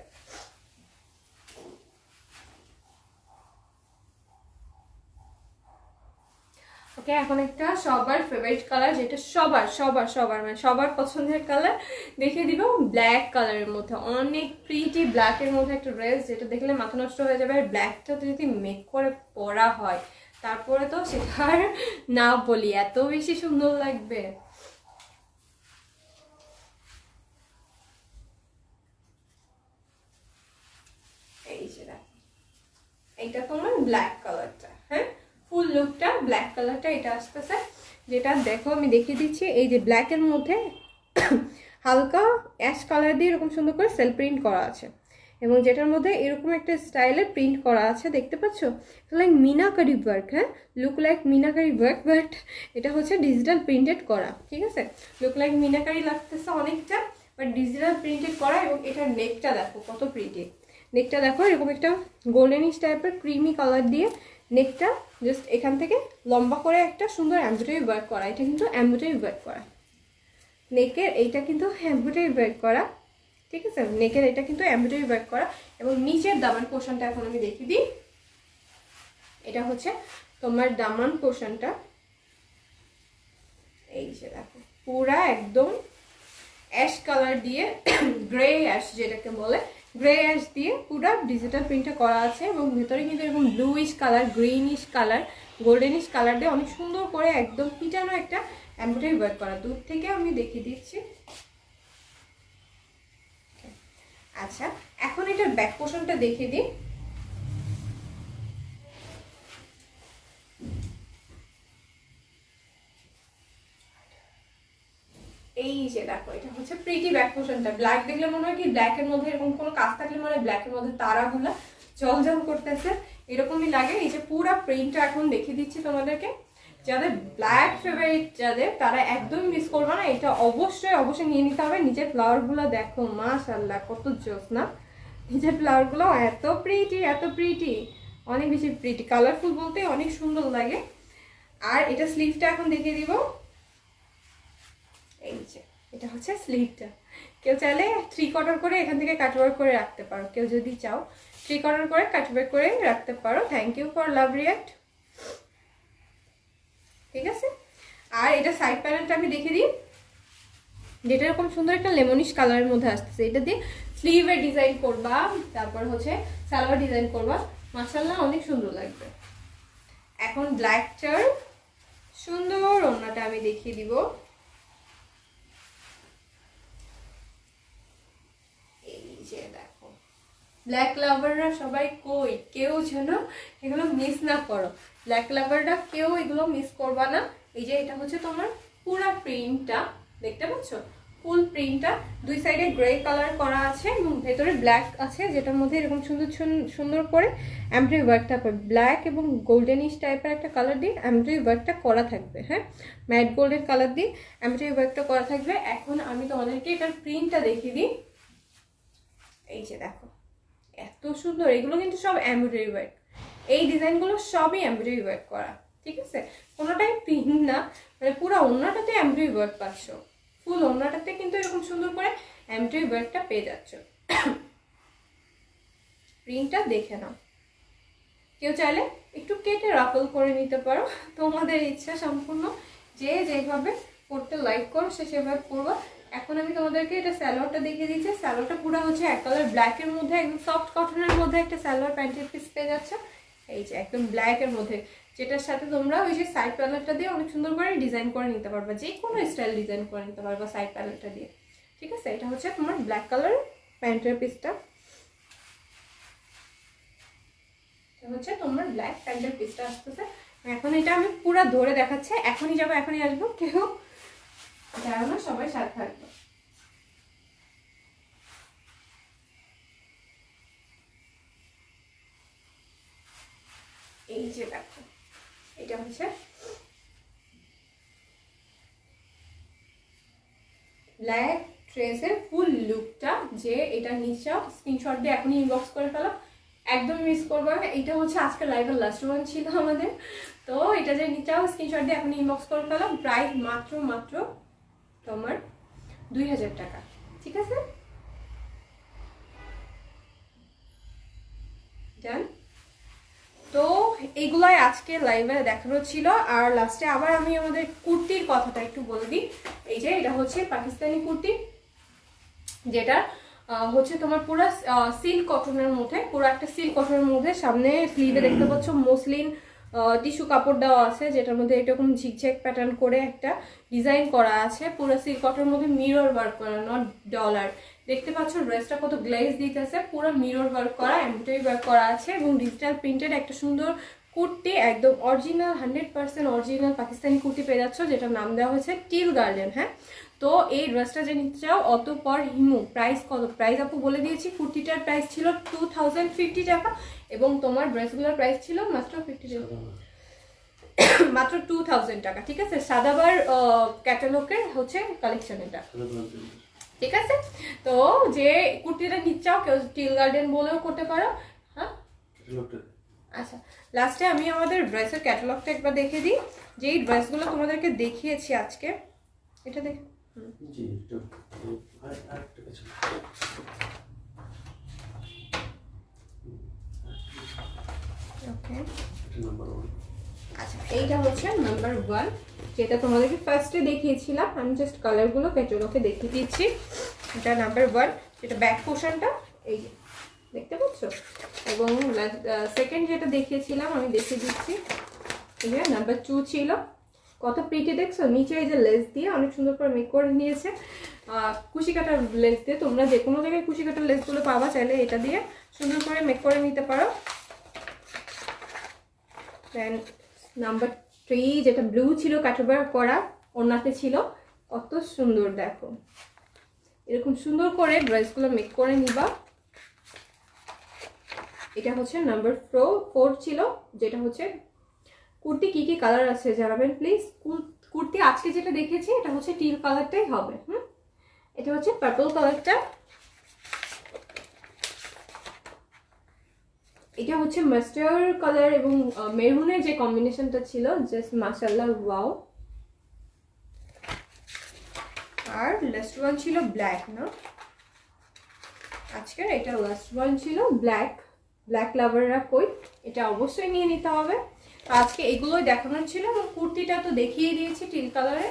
ওকে, এখন একটা সবার ফেভারিট কালার, যেটা সবার সবার সবার মানে সবার পছন্দের কালার দেখিয়ে দিব। ব্ল্যাক কালারের মধ্যে অনেক প্রিটি ব্ল্যাকের মধ্যে একটা ড্রেস, যেটা দেখলে মাথা নষ্ট হয়ে যাবে। আর ব্ল্যাকটা যদি মেক করে পরা হয় তারপরে তো সেটা আর না বলি, এত বেশি সুন্দর লাগবে। এই যে এইটা তোমার ব্ল্যাক কালারটা, হ্যাঁ ফুল লুকটা ব্ল্যাক কালারটা এটা আসতেছে। যেটা দেখো আমি দেখিয়ে দিচ্ছি, এই যে ব্ল্যাকের মধ্যে হালকা অ্যাশ কালার দিয়ে এরকম সুন্দর করে সেল প্রিন্ট করা আছে, এবং যেটার মধ্যে এরকম একটা স্টাইলের প্রিন্ট করা আছে, দেখতে পাচ্ছ? লাইক মিনাকারি ওয়ার্ক, হ্যাঁ look like meenakari work, but এটা হচ্ছে ডিজিটাল প্রিন্টেড করা, ঠিক আছে। লুক লাইক মিনাকারি লাগতেছে অনেকটা, বাট ডিজিটাল প্রিন্টেড করা। এবং এটার নেকটা দেখো কত প্রিন্টেড, নেকটা দেখো এরকম একটা গোল্ডেনিশ টাইপের ক্রিমি কালার দিয়ে নেকটা জাস্ট এখান থেকে লম্বা করে একটা সুন্দর এমব্রয়ডারি ওয়ার্ক করা। এটা কিন্তু এমব্রয়ডারি ওয়ার্ক করা নেকের, এইটা কিন্তু এমব্রয়ডারি ওয়ার্ক করা, ঠিক আছে। নেকের এটা কিন্তু এমব্রয়ডারি ওয়ার্ক করা। এবং নিচের দামান পোর্শনটা এখন আমি দেখিয়ে দিই। এটা হচ্ছে তোমার দামান পোর্শনটা, এই যে দেখো পুরা একদম অ্যাশ কালার দিয়ে, গ্রে অ্যাশ যেটাকে বলে, গ্রে অ্যাশ দিয়ে পুরো ডিজিটাল প্রিন্টটা করা আছে। এবং ভেতরে কিন্তু এরকম bluish colour, greenish colour, goldenish colour দিয়ে অনেক সুন্দর করে একদম পিটানো একটা এমব্রয়ডারি ওয়ার্ক করা। দূর থেকে আমি দেখিয়ে দিচ্ছি। আচ্ছা, এখন এটার ব্যাক পোর্শনটা দেখিয়ে দিই। এই যে দেখো এটা হচ্ছে প্রিটি ব্যাক পোর্শনটা। ব্ল্যাক দেখলে মনে হয় কি ব্ল্যাকের মধ্যে এরকম কোনো কাজ থাকলে মনে হয় ব্ল্যাকের মধ্যে তারাগুলো জলজল করতেছে, এরকমই লাগে। এই যে পুরো প্রিন্টটা এখন দেখিয়ে দিচ্ছি তোমাদেরকে। যাদের ব্ল্যাক ফেভারিট যাদের, তারা একদমই মিস করবে না, এটা অবশ্যই অবশ্যই নিয়ে নিতে হবে। নিচের ফ্লাওয়ারগুলো দেখো, মাশাআল্লাহ কত জোস না। নিচের ফ্লাওয়ারগুলো এত প্রিটি, এত প্রিটি, অনেক বেশি প্রিটি, কালারফুল বলতে অনেক সুন্দর লাগে। আর এটা স্লিভটা এখন দেখিয়ে দিব। এই যে এটা হচ্ছে স্লিভটা। কেউ চাইলে 3/4 করে এখান থেকে কাটওয়ার্ক করে রাখতে পারো, কেউ যদি চাও 3/4 করে কাটওয়ার্ক করে রাখতে পারো। Thank you for love react, ঠিক আছে। আর এটা সাইড প্যানেলটা আমি দেখে দিই, যেটা এরকম সুন্দর একটা লেমনিশ কালারের মধ্যে আসতেছে। এটা দিয়ে স্লিভের ডিজাইন করবা, তারপর হচ্ছে সালোয়ার ডিজাইন করবা, মাশাআল্লাহ অনেক সুন্দর লাগবে। এখন ব্ল্যাকটার সুন্দর ওড়নাটা আমি দেখিয়ে দিব। দেখো ব্ল্যাক লাভাররা সবাই কই, কেউ যেন এগুলো মিস না করো। ব্ল্যাক লাভাররা কেউ এগুলো মিস করবা না। এই যে এটা হচ্ছে তোমার পুরো প্রিন্টটা, দেখতে পাচ্ছ? ফুল প্রিন্টটা দুই সাইডে গ্রে কালার করা আছে এবং ভেতরে ব্ল্যাক আছে, যেটার মধ্যে এরকম সুন্দর সুন্দর করে এমব্রয়ডারি ওয়ার্কটা হবে। ব্ল্যাক এবং গোল্ডেনিশ টাইপের একটা কালার দিয়ে এমব্রয়ডারি ওয়ার্কটা করা থাকবে, হ্যাঁ ম্যাট গোল্ডেন কালার দিয়ে এমব্রয়ডারি ওয়ার্কটা করা থাকবে। এখন আমি তোমাদেরকে এটার প্রিন্টটা দেখিয়ে দিই। এই যে দেখো এত সুন্দর, এগুলো কিন্তু সব এমব্রয়ডারি ওয়ার্ক, এই ডিজাইনগুলো সবই এমব্রয়ডারি ওয়ার্ক করা, ঠিক আছে। কোনোটাই প্রিন্ট না, মানে পুরো ওড়নাটাতে এমব্রয়ডারি ওয়ার্ক পাচ্ছ। ফুল ওড়নাটাতে কিন্তু এরকম সুন্দর করে এমব্রয়ডারি ওয়ার্কটা পেয়ে যাচ্ছ। প্রিন্টটা দেখে নাও। কেউ চাইলে একটু কেটে রাফল করে নিতে পারো, তোমাদের ইচ্ছা সম্পূর্ণ, যে যেভাবে করতে লাইক করো সে সেভাবে করবো। এখন আমি তোমাদেরকে এটা সালোয়ারটা দেখিয়ে দিচ্ছি। সালোয়ারটা পুরো হচ্ছে এক কালার ব্ল্যাকের মধ্যে, একদম সফট কটনের মধ্যে একটা সালোয়ার প্যান্টের পিস পেয়ে যাচ্ছে। এই যে একদম ব্ল্যাকের মধ্যে, যেটার সাথে তোমরা ওই যে সাইড প্যানেলটা দিয়ে অনেক সুন্দর করে ডিজাইন করে নিতে পারবা, যে কোনো স্টাইল ডিজাইন করে নিতে পারবা সাইড প্যানেলটা দিয়ে, ঠিক আছে। এটা হচ্ছে তোমার ব্ল্যাক কালার প্যান্টের পিসটা, হচ্ছে তোমার ব্ল্যাক প্যান্টের পিসটা আসতেছে। এখন এটা আমি পুরো ধরে দেখাচ্ছি, এখনই যাবো এখনই আসবো, কেউ যাও না, সবাই সাথে থাকবে। এই যে দেখো, এটা হচ্ছে ব্ল্যাক ড্রেসের ফুল লুকটা। যে এটা নিচে স্ক্রিনশট দিয়ে এখনই ইনবক্স করে ফেলো, একদম মিস করবে না। এটা হচ্ছে আজকে লাইভের লাস্ট ওয়ান ছিল আমাদের, তো এটা যে নিচেও স্ক্রিনশট দিয়ে এখনই ইনবক্স করে ফেলো। প্রাইস মাত্র তোমার 2000 টাকা, ঠিক আছে? ডান। তো এইগুলাই আজকে লাইভে দেখানো ছিল। আর লাস্টে আবার আমি আমাদের কুর্তির কথাটা একটু বলে দিই। এই যে এটা হচ্ছে পাকিস্তানি কুর্তি, যেটা হচ্ছে তোমার পুরো সিল্ক কটনের মধ্যে, পুরো একটা সিল্ক কটনের মধ্যে সামনে স্লিভে দেখতে পাচ্ছ মসলিন টিস্যু কাপড় দেওয়া আছে, যেটার মধ্যে এরকম ঝিকঝ্যাক প্যাটার্ন করে একটা ডিজাইন করা আছে। পুরো সিল্ক কটনের মধ্যে মিরর ওয়ার্ক করা, নট ডলার। দেখতে পাচ্ছ ড্রেসটা কত গ্লেজ দিতেছে, পুরো মিরর ওয়ার্ক করা, এমব্রয়ডারি ওয়ার্ক করা আছে এবং ডিজিটাল প্রিন্টেড একটা সুন্দর কুর্তি, একদম অরিজিনাল 100% অরিজিনাল পাকিস্তানি কুর্তি পেয়ে যাচ্ছ, যেটার নাম দেওয়া হয়েছে টিল গার্ডেন। হ্যাঁ, তো এই ড্রেসটা যে নিতে চাও অতঃপর হিমু। প্রাইস কত? প্রাইস আপু বলে দিয়েছি। কুর্তিটার প্রাইস ছিল 2050 টাকা এবং তোমার ড্রেসগুলোর প্রাইস ছিল মাত্র 50 টাকা, মাত্র 2000 টাকা, ঠিক আছে? সাদাবার ক্যাটালগের হচ্ছে কালেকশন এটা, ঠিক আছে? তো যে কুর্তিটা নিতে চাও কেউ টিল গার্ডেন বলেও করতে পারো। হ্যাঁ, আচ্ছা, লাস্টে আমি আমাদের ড্রেসের ক্যাটালগটা একবার দেখে দিই। যেই ড্রেসগুলো তোমাদেরকে দেখিয়েছি আজকে, এটা দেখ। জি, আরেকটা কিছু ওকে, নাম্বার 1। আচ্ছা, এইটা হচ্ছে নাম্বার 1, যেটা তোমাদেরকে ফার্স্টে দেখিয়েছিলাম। আমি জাস্ট কালারগুলো ক্যাটালগে দেখিয়ে দিচ্ছি। এটা নাম্বার 1, যেটা ব্যাক পোর্শনটা এই যে দেখতে পাচ্ছ। এবং সেকেন্ড যেটা দেখিয়েছিলাম আমি দেখিয়ে দিচ্ছি, এই যে নাম্বার 2 ছিল। কত প্রিটি দেখছো, নিচে এই যে লেস দিয়ে অনেক সুন্দর করে মেক করে নিয়েছে, কুশি কাটার লেস দিয়ে। তোমরা যে কোনো জায়গায় কুশি কাটার লেসগুলো পাবা, চাইলে এটা দিয়ে সুন্দর করে মেক করে নিতে পারো। দেন নাম্বার 3, যেটা ব্লু ছিল কাটওয়ার করা, ওনাতে ছিল। কত সুন্দর দেখো, এরকম সুন্দর করে ড্রেসগুলো মেক করে নিবা। এটা হচ্ছে নাম্বার 4 ছিল, যেটা হচ্ছে কুর্তি কি কি কালার আছে জানাবেন প্লিজ। কুর্তি আজকে যেটা দেখেছি এটা হচ্ছে টিল কালারটাই হবে। এটা হচ্ছে পার্পল কালারটা, এটা হচ্ছে মাস্টার্ড কালার এবং মেরুনের যে কম্বিনেশনটা ছিল, জাস্ট মাশাআল্লাহ, ওয়াও। আর লাস্ট ওয়ান ছিল ব্ল্যাক, না আজকের এটা লাস্ট ওয়ান ছিল ব্ল্যাক। ব্ল্যাক লাভাররা কই, এটা অবশ্যই নিয়ে নিতে হবে। তো আজকে এগুলোই দেখানোর ছিল এবং কুর্তিটা তো দেখিয়ে দিয়েছি টিল কালারে।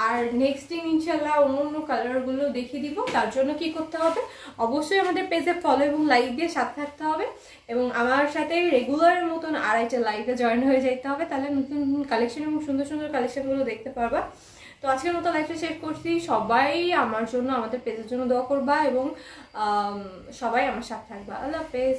আর নেক্সট দিন ইনশাল্লাহ অন্য অন্য কালারগুলো দেখিয়ে দিব। তার জন্য কি করতে হবে, অবশ্যই আমাদের পেজে ফলো এবং লাইক দিয়ে সাথে থাকতে হবে এবং আমার সাথে রেগুলারের মতন আড়াইটা লাইভে জয়েন হয়ে যেতে হবে। তাহলে নতুন নতুন কালেকশন এবং সুন্দর সুন্দর কালেকশনগুলো দেখতে পারবা। তো আজকের মতো লাইভটা শেয়ার করছি। সবাই আমার জন্য, আমাদের পেজের জন্য দোয়া করবা এবং সবাই আমার সাথে থাকবা। আল্লাহ হাফেজ।